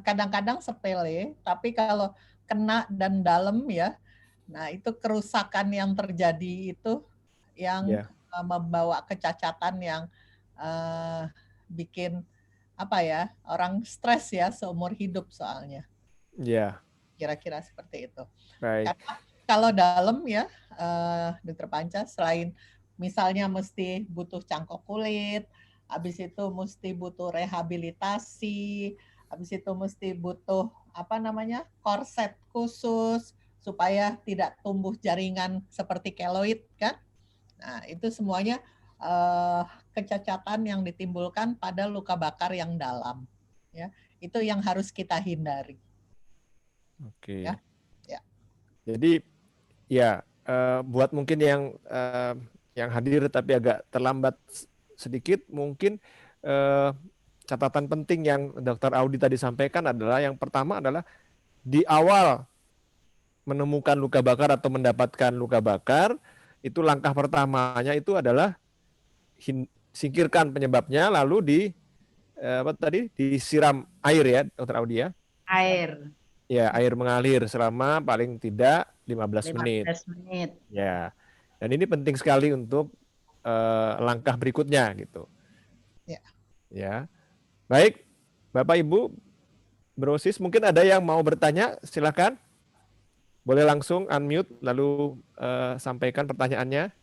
kadang-kadang sepele, tapi kalau kena dan dalam ya, nah itu kerusakan yang terjadi itu yang membawa kecacatan yang bikin apa ya, orang stres ya seumur hidup soalnya. Ya, Kira-kira seperti itu. baik. Karena kalau dalam ya, Dokter Panca, selain misalnya mesti butuh cangkok kulit, habis itu mesti butuh rehabilitasi, habis itu mesti butuh apa namanya, korset khusus supaya tidak tumbuh jaringan seperti keloid kan. Nah, itu semuanya kecacatan yang ditimbulkan pada luka bakar yang dalam. Ya, itu yang harus kita hindari. Oke. Ya. Ya. Jadi ya buat mungkin yang hadir tapi agak terlambat sedikit, mungkin catatan penting yang Dr. Audi tadi sampaikan adalah yang pertama adalah di awal menemukan luka bakar atau mendapatkan luka bakar, itu langkah pertamanya itu adalah singkirkan penyebabnya, lalu disiram air ya, Dr. Audi ya. Air Ya, air mengalir selama paling tidak 15 menit. 15 menit. Ya. Dan ini penting sekali untuk langkah berikutnya gitu. Ya. Ya. Baik, Bapak Ibu Brosis, mungkin ada yang mau bertanya, silakan. Boleh langsung unmute lalu sampaikan pertanyaannya.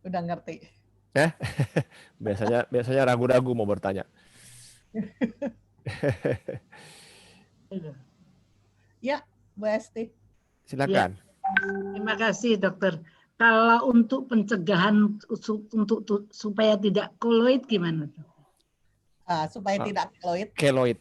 Udah ngerti. Biasanya ragu-ragu mau bertanya. Ya, Bu Esti. Silakan. Terima kasih, Dokter. Kalau untuk pencegahan supaya tidak koloid gimana? Supaya tidak keloid. Keloid.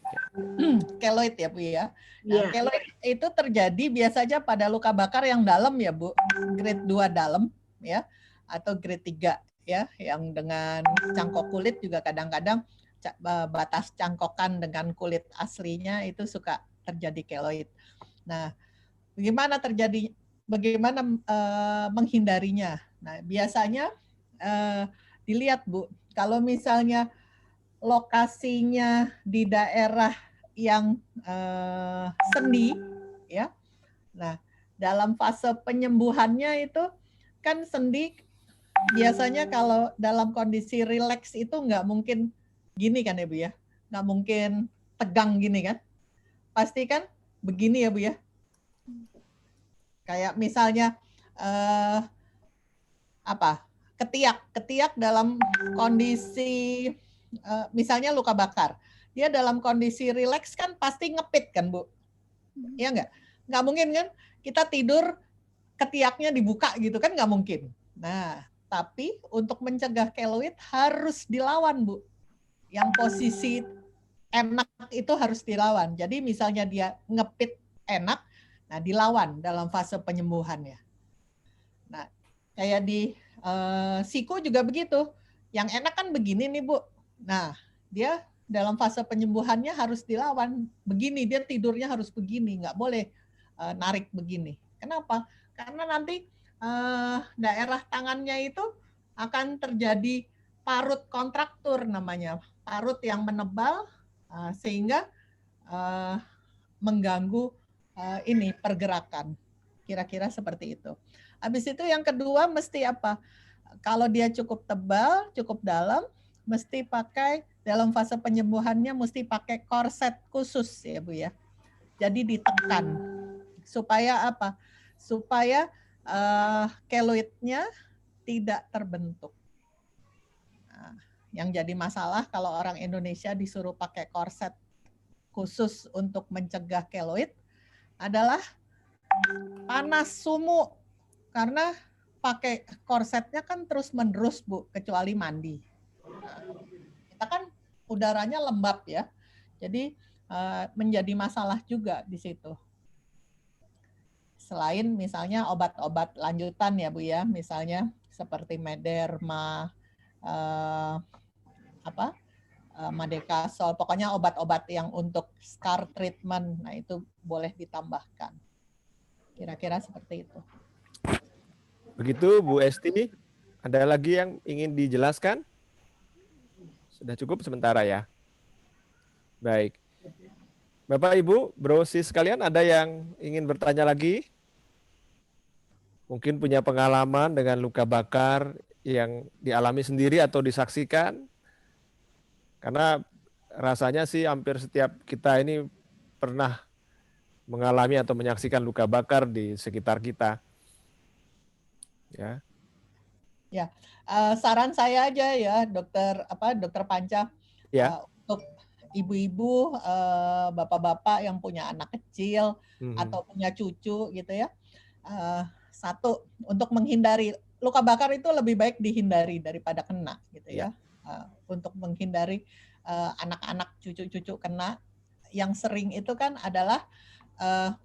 Keloid ya, Bu ya. Ya. Nah, keloid itu terjadi biasanya pada luka bakar yang dalam ya, Bu. Grade 2 dalam ya, atau grade 3 ya, yang dengan cangkok kulit juga kadang-kadang batas cangkokan dengan kulit aslinya itu suka terjadi keloid. Nah, bagaimana menghindarinya? Nah, biasanya dilihat, Bu, kalau misalnya lokasinya di daerah yang sendi, ya. Nah, dalam fase penyembuhannya itu kan sendi biasanya kalau dalam kondisi rileks itu nggak mungkin gini kan ya, Bu ya, nggak mungkin tegang gini kan, pasti kan begini ya, Bu ya. Kayak misalnya ketiak dalam kondisi misalnya luka bakar, dia dalam kondisi rileks kan pasti ngepit kan, Bu? Iya nggak? Nggak mungkin kan kita tidur ketiaknya dibuka gitu kan, nggak mungkin. Nah, tapi untuk mencegah keloid harus dilawan, Bu. Yang posisi enak itu harus dilawan. Jadi misalnya dia ngepit enak, nah dilawan dalam fase penyembuhannya. Nah, kayak di siku juga begitu. Yang enak kan begini nih, Bu. Nah, dia dalam fase penyembuhannya harus dilawan. Begini, dia tidurnya harus begini, nggak boleh narik begini. Kenapa? Karena nanti daerah tangannya itu akan terjadi parut kontraktur namanya. Parut yang menebal sehingga mengganggu ini pergerakan. Kira-kira seperti itu. Habis itu yang kedua mesti apa? Kalau dia cukup tebal, cukup dalam, mesti pakai dalam fase penyembuhannya mesti pakai korset khusus ya, Bu ya. Jadi ditekan supaya apa? Supaya keloidnya tidak terbentuk. Nah, yang jadi masalah kalau orang Indonesia disuruh pakai korset khusus untuk mencegah keloid adalah panas sumuk, karena pakai korsetnya kan terus-menerus, Bu, kecuali mandi. Kita kan udaranya lembab ya, jadi menjadi masalah juga di situ. Selain misalnya obat-obat lanjutan ya, Bu ya, misalnya seperti Mederma, Madekasol, pokoknya obat-obat yang untuk scar treatment, nah itu boleh ditambahkan. Kira-kira seperti itu. Begitu Bu Esti, ada lagi yang ingin dijelaskan? Sudah cukup sementara ya. Baik. Bapak Ibu, Brosis sekalian, ada yang ingin bertanya lagi? mungkin punya pengalaman dengan luka bakar yang dialami sendiri atau disaksikan? Karena rasanya sih hampir setiap kita ini pernah mengalami atau menyaksikan luka bakar di sekitar kita. Ya. Ya, saran saya aja ya, Dokter Panca, Ya. untuk ibu-ibu, bapak-bapak yang punya anak kecil atau punya cucu gitu ya. Satu, untuk menghindari luka bakar itu lebih baik dihindari daripada kena gitu ya. Untuk menghindari anak-anak cucu-cucu kena, yang sering itu kan adalah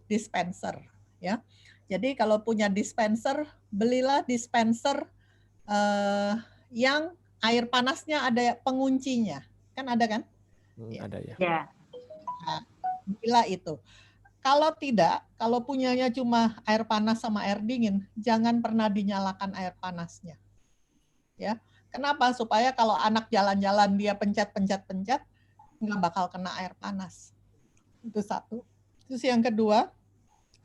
dispenser ya. Jadi kalau punya dispenser, belilah dispenser yang air panasnya ada penguncinya, kan ada kan? Ada ya. Ya. Nah, bila itu. Kalau tidak, kalau punyanya cuma air panas sama air dingin, jangan pernah dinyalakan air panasnya. Ya, kenapa? Supaya kalau anak jalan-jalan dia pencet-pencet-pencet, nggak bakal kena air panas. Itu satu. Terus yang kedua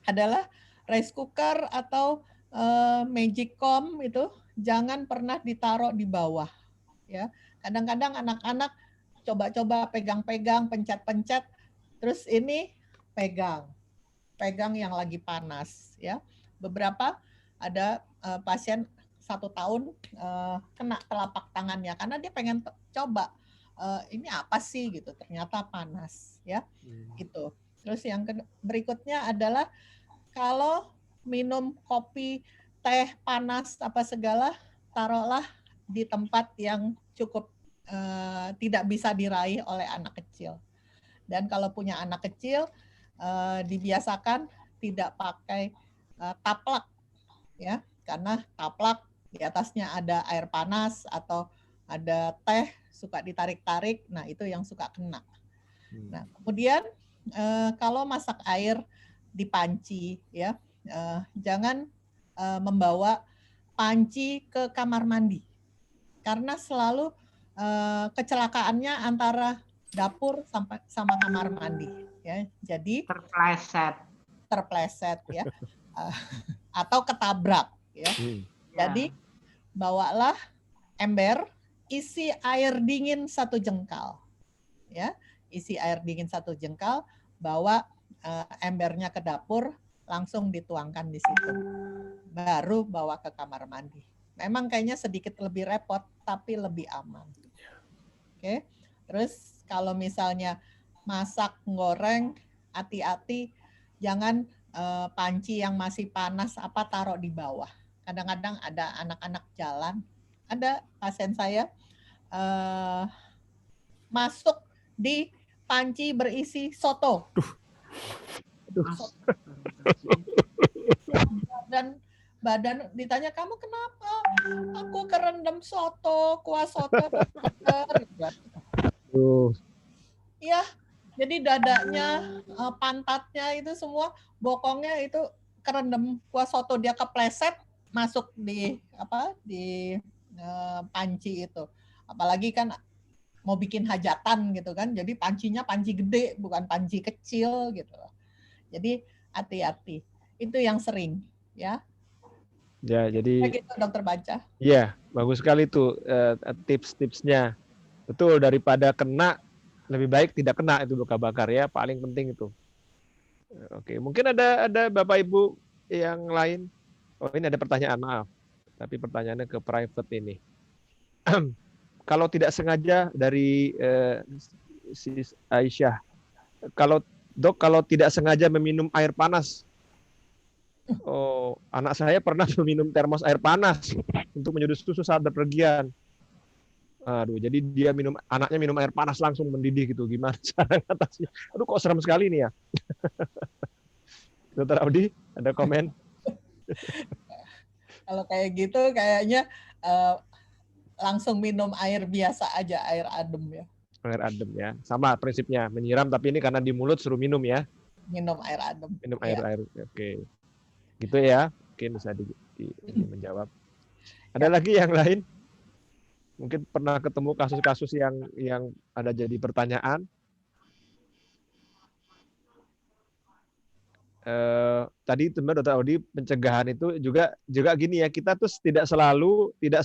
adalah rice cooker atau magicom itu jangan pernah ditaruh di bawah. Ya, kadang-kadang anak-anak coba-coba pegang-pegang, pencet-pencet, terus ini pegang yang lagi panas ya. Beberapa ada pasien 1 tahun kena telapak tangannya karena dia pengen coba ini apa sih gitu, ternyata panas ya. Itu. Terus yang berikutnya adalah kalau minum kopi, teh panas apa segala, taruhlah di tempat yang cukup tidak bisa diraih oleh anak kecil. Dan kalau punya anak kecil, dibiasakan tidak pakai taplak ya, karena taplak di atasnya ada air panas atau ada teh suka ditarik-tarik, nah itu yang suka kena. Nah kemudian kalau masak air di panci ya, jangan membawa panci ke kamar mandi karena selalu kecelakaannya antara dapur sama kamar mandi ya, jadi terpleset ya atau ketabrak ya. Jadi bawalah ember, isi air dingin 1 jengkal ya, isi air dingin 1 jengkal, bawa embernya ke dapur, langsung dituangkan di situ, baru bawa ke kamar mandi. Memang kayaknya sedikit lebih repot tapi lebih aman. Oke. Terus kalau misalnya masak, goreng, hati-hati jangan panci yang masih panas taruh di bawah. Kadang-kadang ada anak-anak jalan, ada pasien saya masuk di panci berisi soto. Dan badan ditanya, kamu kenapa? Aku kerendam soto, kuah soto. Iya, jadi dadanya, pantatnya itu semua, bokongnya itu kerendam kuah soto, dia kepleset masuk di panci itu. Apalagi kan mau bikin hajatan gitu kan, jadi pancinya panci gede bukan panci kecil gitu. Jadi hati-hati. Itu yang sering ya. Ya, jadi gitu, Dokter Panca. Iya, bagus sekali tuh tips-tipsnya. Betul, daripada kena lebih baik tidak kena itu luka bakar ya, paling penting itu. Oke, mungkin ada Bapak Ibu yang lain. Oh, ini ada pertanyaan, maaf. Tapi pertanyaannya ke private ini. Kalau tidak sengaja dari si Aisyah, kalau tidak sengaja meminum air panas, anak saya pernah meminum termos air panas untuk menyeduh susu saat bepergian. Aduh, jadi anaknya minum air panas langsung mendidih gitu. Gimana cara atasnya? Aduh, kok serem sekali nih ya. Dokter Audi, ada komen? Kalau kayak gitu, kayaknya langsung minum air biasa aja, air adem ya. Air adem ya, sama prinsipnya, menyiram tapi ini karena di mulut suruh minum ya. Minum air adem. Minum air, oke. Gitu ya, mungkin bisa menjawab. Ada lagi yang lain? Mungkin pernah ketemu kasus-kasus yang ada jadi pertanyaan. tadi teman Dr. Audi pencegahan itu juga gini ya, kita tuh tidak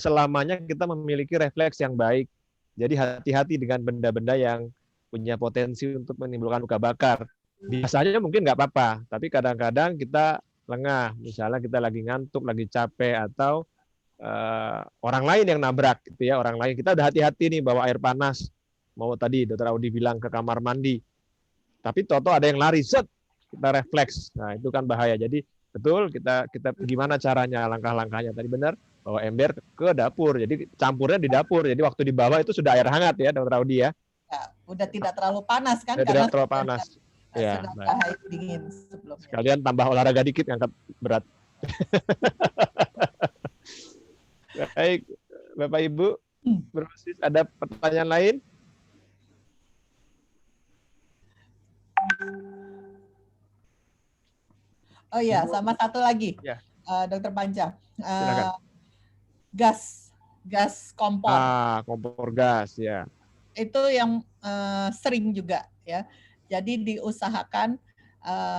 selamanya kita memiliki refleks yang baik. Jadi hati-hati dengan benda-benda yang punya potensi untuk menimbulkan luka bakar. Biasanya mungkin nggak apa-apa, tapi kadang-kadang kita lengah, misalnya kita lagi ngantuk, lagi capek, atau orang lain yang nabrak gitu ya, orang lain, kita udah hati-hati nih bawa air panas, mau tadi Dr. Audi bilang ke kamar mandi, tapi toto ada yang lari, set, kita refleks, nah itu kan bahaya. Jadi betul kita gimana caranya, langkah-langkahnya tadi benar, bawa ember ke dapur, jadi campurnya di dapur, jadi waktu di bawah itu sudah air hangat ya Dr. Audi ya. Ya, udah tidak terlalu panas kan? Tidak terlalu panas. Ya, sudah air dingin sebelumnya. Sekalian tambah olahraga dikit, ngangkat berat. Baik, Bapak Ibu, Brosis, ada pertanyaan lain? Oh iya, sama satu lagi, ya. Dokter Panca. Silakan. Gas kompor. Kompor gas ya. Itu yang sering juga ya. Jadi diusahakan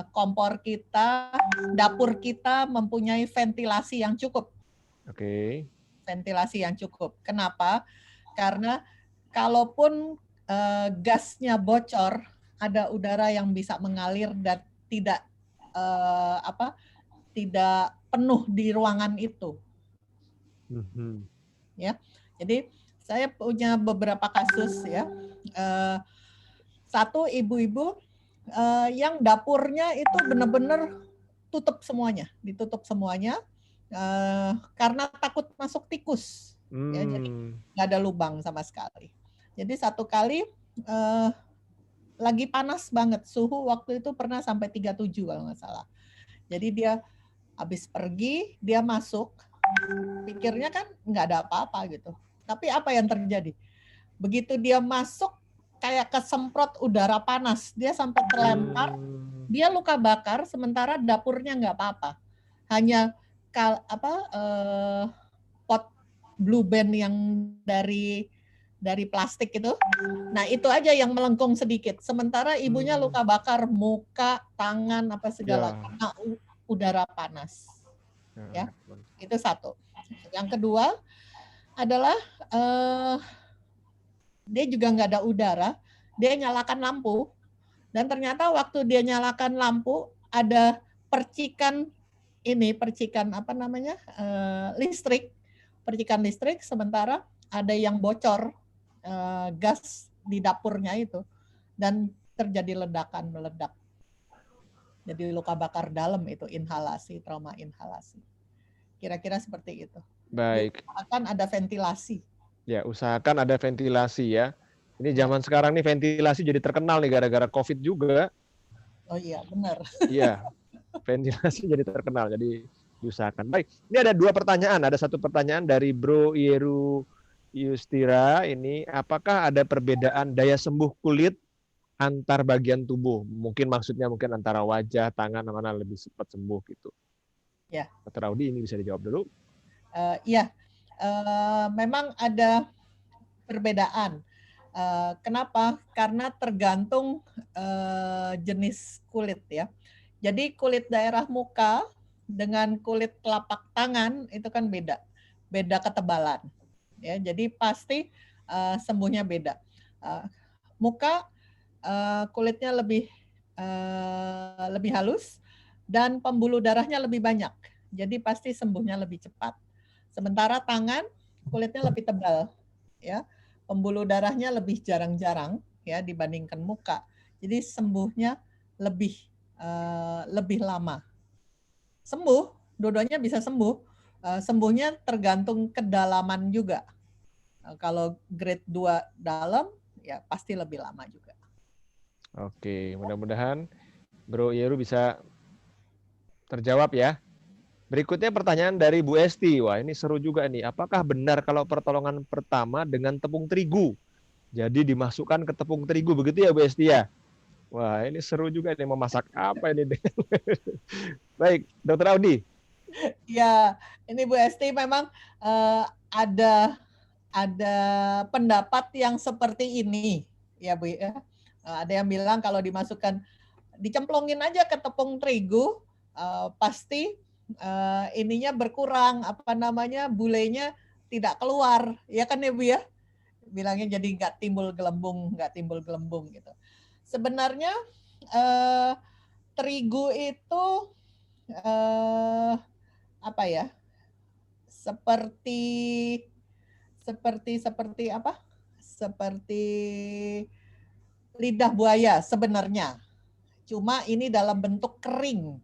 kompor kita, dapur kita mempunyai ventilasi yang cukup. Oke. Ventilasi yang cukup. Kenapa? Karena kalaupun gasnya bocor, ada udara yang bisa mengalir dan tidak tidak penuh di ruangan itu. Ya, jadi saya punya beberapa kasus ya. Satu ibu-ibu yang dapurnya itu benar-benar ditutup semuanya karena takut masuk tikus. Ya, jadi nggak ada lubang sama sekali. Jadi satu kali lagi panas banget, suhu waktu itu pernah sampai 37 kalau nggak salah. Jadi dia habis pergi, dia masuk, pikirnya kan nggak ada apa-apa gitu. Tapi apa yang terjadi? Begitu dia masuk, kayak kesemprot udara panas, dia sampai terlempar, dia luka bakar, sementara dapurnya nggak apa-apa. Hanya pot blue band yang dari plastik itu. Nah, itu aja yang melengkung sedikit. Sementara ibunya luka bakar muka, tangan, apa segala karena udara panas. Ya. Itu satu. Yang kedua adalah dia juga nggak ada udara, dia nyalakan lampu dan ternyata waktu dia nyalakan lampu ada percikan listrik, sementara ada yang bocor gas di dapurnya itu dan terjadi ledakan meledak. Jadi luka bakar dalam itu trauma inhalasi. Kira-kira seperti itu. Baik. Akan ada ventilasi. Ya, usahakan ada ventilasi ya. Ini zaman sekarang nih ventilasi jadi terkenal nih gara-gara COVID juga. Oh iya, benar. Iya, ventilasi jadi terkenal, jadi diusahakan. Baik, ini ada dua pertanyaan. Ada satu pertanyaan dari Bro Yeru Yustira, ini apakah ada perbedaan daya sembuh kulit antar bagian tubuh? Mungkin maksudnya antara wajah, tangan, mana lebih cepat sembuh gitu. Ya. Dr. Audi ini bisa dijawab dulu. Iya, memang ada perbedaan. Kenapa? Karena tergantung jenis kulit ya. Jadi kulit daerah muka dengan kulit telapak tangan itu kan beda ketebalan. Ya, jadi pasti sembuhnya beda. Muka kulitnya lebih halus dan pembuluh darahnya lebih banyak. Jadi pasti sembuhnya lebih cepat. Sementara tangan kulitnya lebih tebal, ya, pembuluh darahnya lebih jarang-jarang ya dibandingkan muka. Jadi sembuhnya lebih lama. Sembuh, dua-duanya bisa sembuh. Sembuhnya tergantung kedalaman juga. Kalau grade 2 dalam, ya pasti lebih lama juga. Oke, mudah-mudahan Bro Yeru bisa terjawab ya. Berikutnya pertanyaan dari Bu Esti. Wah, ini seru juga nih. Apakah benar kalau pertolongan pertama dengan tepung terigu? Jadi dimasukkan ke tepung terigu, begitu ya Bu Esti ya? Wah, ini seru juga nih, memasak apa ini? Baik, Dr. Audi. Ya, ini Bu Esti memang ada pendapat yang seperti ini, ya Bu. Ada yang bilang kalau dimasukkan dicemplungin aja ke tepung terigu, pasti ininya berkurang, bulenya tidak keluar, ya kan ya Bu ya? Bilangnya jadi nggak timbul gelembung gitu. Sebenarnya terigu itu apa ya? Seperti apa? Seperti lidah buaya sebenarnya. Cuma ini dalam bentuk kering,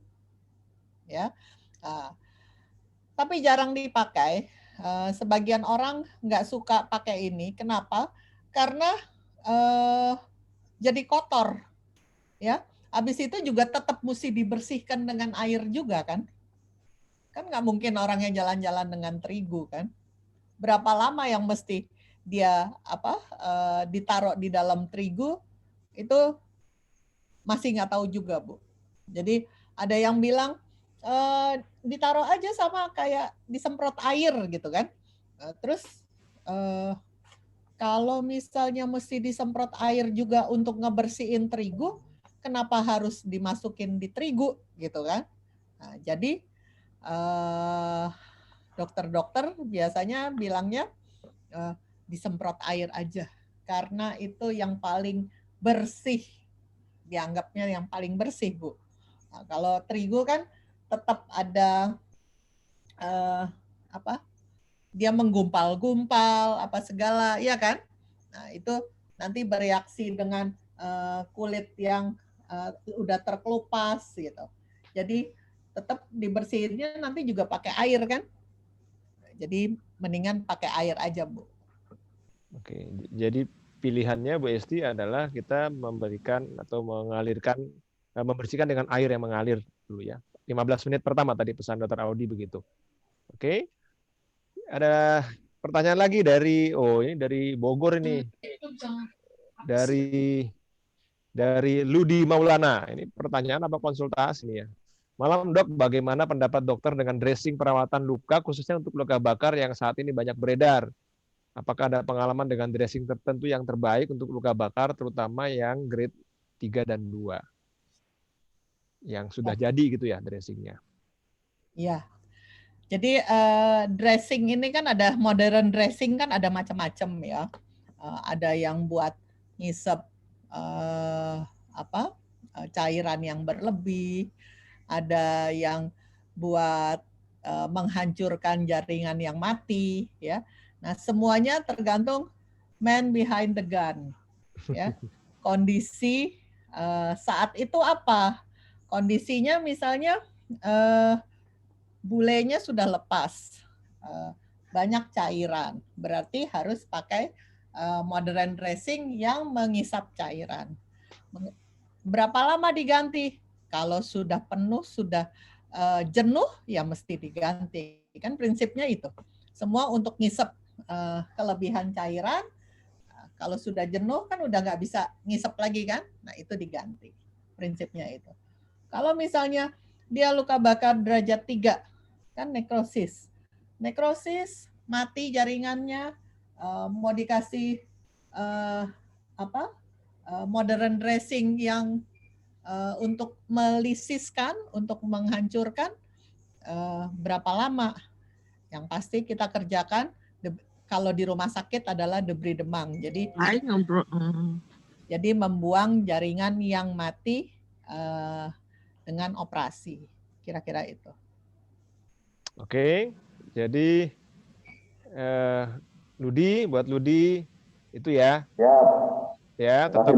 ya. Tapi jarang dipakai. Sebagian orang nggak suka pakai ini. Kenapa? Karena jadi kotor, ya. Habis itu juga tetap mesti dibersihkan dengan air juga kan? Kan nggak mungkin orang yang jalan-jalan dengan terigu kan? Berapa lama yang mesti dia ditaruh di dalam terigu itu masih nggak tahu juga Bu. Jadi ada yang bilang ditaruh aja sama kayak disemprot air gitu kan. Terus kalau misalnya mesti disemprot air juga untuk ngebersihin terigu, kenapa harus dimasukin di terigu gitu kan? Nah, jadi dokter-dokter biasanya bilangnya disemprot air aja karena itu yang paling bersih, dianggapnya yang paling bersih Bu. Nah, kalau terigu kan tetap ada dia menggumpal-gumpal apa segala, ya kan? Nah itu nanti bereaksi dengan kulit yang udah terkelupas gitu. Jadi tetap dibersihinnya nanti juga pakai air kan? Jadi mendingan pakai air aja Bu. Oke, jadi pilihannya Bu Esti adalah kita memberikan atau membersihkan dengan air yang mengalir dulu ya. 15 menit pertama tadi pesan Dr. Audi begitu. Oke. Ada pertanyaan lagi dari ini dari Bogor ini. Dari Ludi Maulana. Ini pertanyaan apa konsultasi nih ya. Malam Dok, bagaimana pendapat dokter dengan dressing perawatan luka khususnya untuk luka bakar yang saat ini banyak beredar? Apakah ada pengalaman dengan dressing tertentu yang terbaik untuk luka bakar, terutama yang grade 3 dan 2? Yang sudah jadi gitu ya dressingnya. Iya. Jadi dressing ini kan ada modern dressing kan ada macam-macam ya. Ada yang buat ngisep cairan yang berlebih, ada yang buat menghancurkan jaringan yang mati ya. Nah, semuanya tergantung man behind the gun. Ya. Kondisi saat itu apa? Kondisinya misalnya bulenya sudah lepas, banyak cairan, berarti harus pakai modern dressing yang mengisap cairan. Berapa lama diganti? Kalau sudah penuh, sudah jenuh, ya mesti diganti. Kan prinsipnya itu. Semua untuk ngisep kelebihan cairan. Kalau sudah jenuh kan udah nggak bisa ngisep lagi kan? Nah itu diganti. Prinsipnya itu. Kalau misalnya dia luka bakar derajat 3, kan nekrosis. Nekrosis, mati jaringannya, mau dikasih modern dressing yang untuk melisiskan, untuk menghancurkan, berapa lama? Yang pasti kita kerjakan kalau di rumah sakit adalah debris demang. Jadi membuang jaringan yang mati dengan operasi. Kira-kira itu. Oke, jadi buat Ludi itu ya. Ya, tetap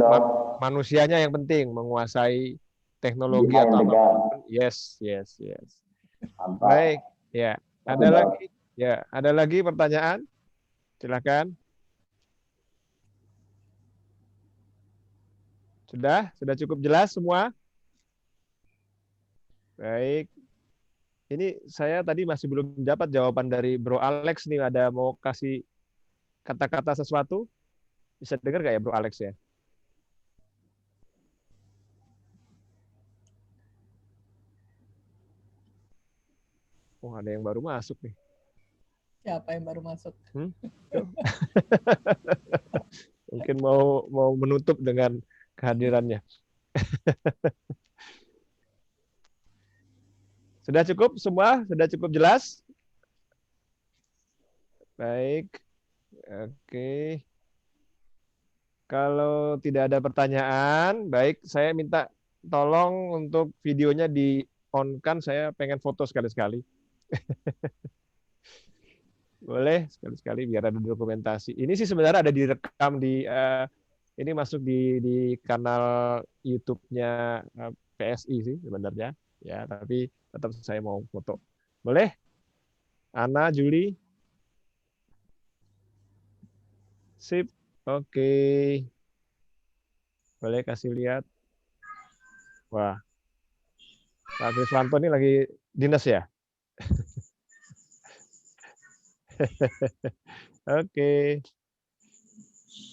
manusianya yang penting menguasai teknologi atau apapun. Yes. Baik, ya. Ada lagi pertanyaan? Silakan. Sudah cukup jelas semua? Baik. Ini saya tadi masih belum dapat jawaban dari Bro Alex nih. Ada mau kasih kata-kata sesuatu? Bisa dengar nggak ya Bro Alex ya? Oh, ada yang baru masuk nih. Siapa yang baru masuk? Mungkin mau menutup dengan kehadirannya. Sudah cukup semua? Sudah cukup jelas? Baik. Oke. Kalau tidak ada pertanyaan, baik, saya minta tolong untuk videonya di-on-kan, saya pengen foto sekali-sekali. Boleh sekali-sekali biar ada dokumentasi. Ini sih sebenarnya ada direkam di ini masuk di kanal YouTube-nya PSI sih sebenarnya. Ya, tapi tetap saya mau foto. Boleh? Ana, Juli? Sip. Oke. Boleh kasih lihat. Wah. Pak Kriswanto ini lagi dinas ya? Oke.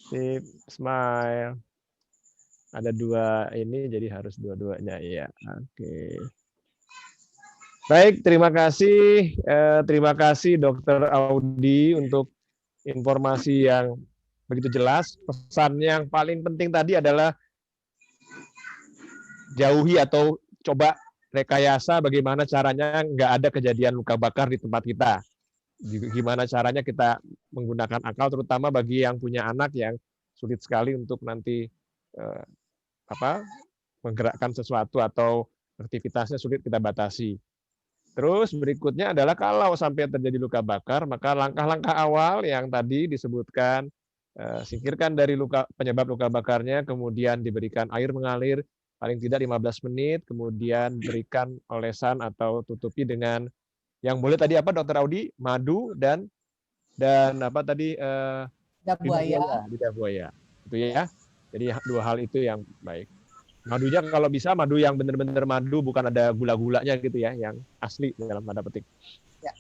Sip, smile. Ada dua ini, jadi harus dua-duanya. Iya, oke. Baik, terima kasih. Terima kasih Dr. Audi untuk informasi yang begitu jelas. Pesan yang paling penting tadi adalah jauhi atau coba rekayasa bagaimana caranya nggak ada kejadian luka bakar di tempat kita. Gimana caranya kita menggunakan akal, terutama bagi yang punya anak yang sulit sekali untuk nanti menggerakkan sesuatu atau aktivitasnya sulit kita batasi. Terus berikutnya adalah kalau sampai terjadi luka bakar, maka langkah-langkah awal yang tadi disebutkan, singkirkan dari penyebab luka bakarnya, kemudian diberikan air mengalir paling tidak 15 menit, kemudian berikan olesan atau tutupi dengan yang boleh tadi apa Dokter Audi, madu dan apa tadi lidah buaya, itu ya. Jadi dua hal itu yang baik. Madunya kalau bisa madu yang benar-benar madu, bukan ada gula-gulanya gitu ya, yang asli dalam tanda petik. Ya.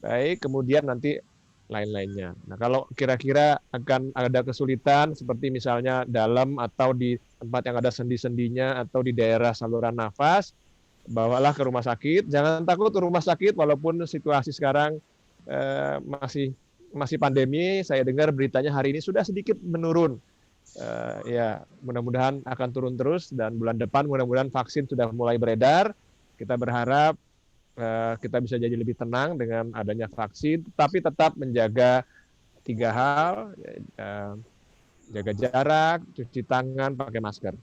Baik, kemudian nanti lain-lainnya. Nah, kalau kira-kira akan ada kesulitan seperti misalnya dalam atau di tempat yang ada sendi-sendinya atau di daerah saluran nafas, bawalah ke rumah sakit. Jangan takut ke rumah sakit walaupun situasi sekarang masih pandemi. Saya dengar beritanya hari ini sudah sedikit menurun. Ya, mudah-mudahan akan turun terus dan bulan depan mudah-mudahan vaksin sudah mulai beredar. Kita berharap kita bisa jadi lebih tenang dengan adanya vaksin, tapi tetap menjaga 3 hal, jaga jarak, cuci tangan, pakai masker.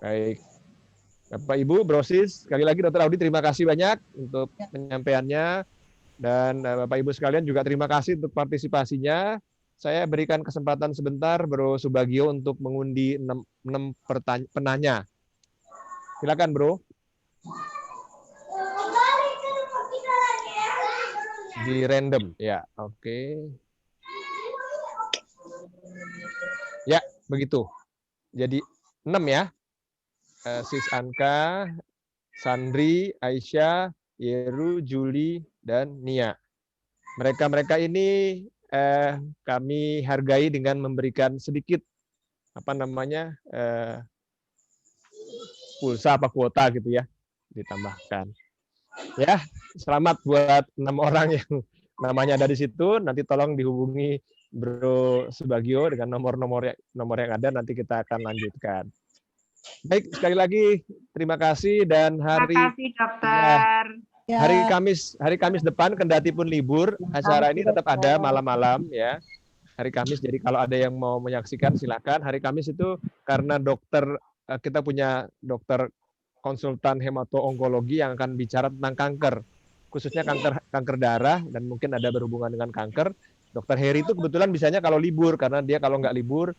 Baik, Bapak Ibu, Brosis, sekali lagi Dr. Audi terima kasih banyak untuk penyampaiannya, dan Bapak Ibu sekalian juga terima kasih untuk partisipasinya. Saya berikan kesempatan sebentar Bro Subagio untuk mengundi 6 penanya. Silakan Bro. Di random, ya, oke. Ya, begitu. Jadi 6 ya. Sis Anka, Sandri, Aisyah, Yeru, Juli, dan Nia. Mereka ini kami hargai dengan memberikan sedikit pulsa apa kuota gitu ya, ditambahkan. Ya, selamat buat 6 orang yang namanya ada di situ. Nanti tolong dihubungi Bro Subagio dengan nomor yang ada, nanti kita akan lanjutkan. Baik, sekali lagi terima kasih, dan Terima kasih dokter. Ya. Hari Kamis depan kendati pun libur, acara ini tetap ada malam-malam ya. Hari Kamis, jadi kalau ada yang mau menyaksikan silakan. Hari Kamis itu karena kita punya dokter konsultan hemato-onkologi yang akan bicara tentang kanker, khususnya kanker darah dan mungkin ada berhubungan dengan kanker. Dokter Heri itu kebetulan bisanya kalau libur, karena dia kalau nggak libur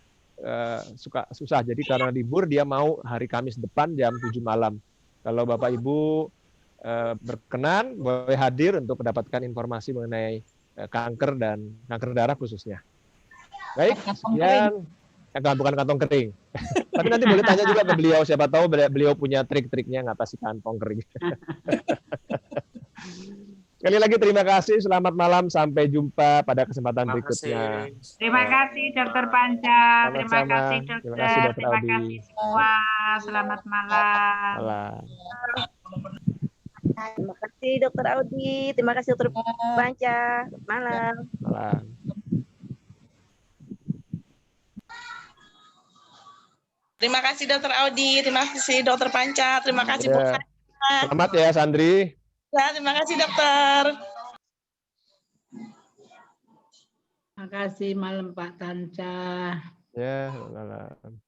suka susah. Jadi karena libur dia mau hari Kamis depan jam 7 malam. Kalau Bapak Ibu berkenan boleh hadir untuk mendapatkan informasi mengenai kanker dan kanker darah khususnya. Baik, sekian. Bukan kantong kering. Tapi nanti boleh tanya juga ke beliau, siapa tahu beliau punya trik-triknya ngatasi kantong kering. Sekali lagi terima kasih, selamat malam, sampai jumpa pada kesempatan berikutnya. Terima kasih Dokter Panca, terima kasih dokter, terima kasih semua, selamat malam. Terima kasih Dokter Audi, terima kasih Dokter Panca. Malam. Terima kasih Dokter Audi, terima kasih Dokter Panca, terima kasih Bu. Selamat ya Sandri. Ya, terima kasih dokter. Terima kasih malam Pak Tanca. Ya, malam.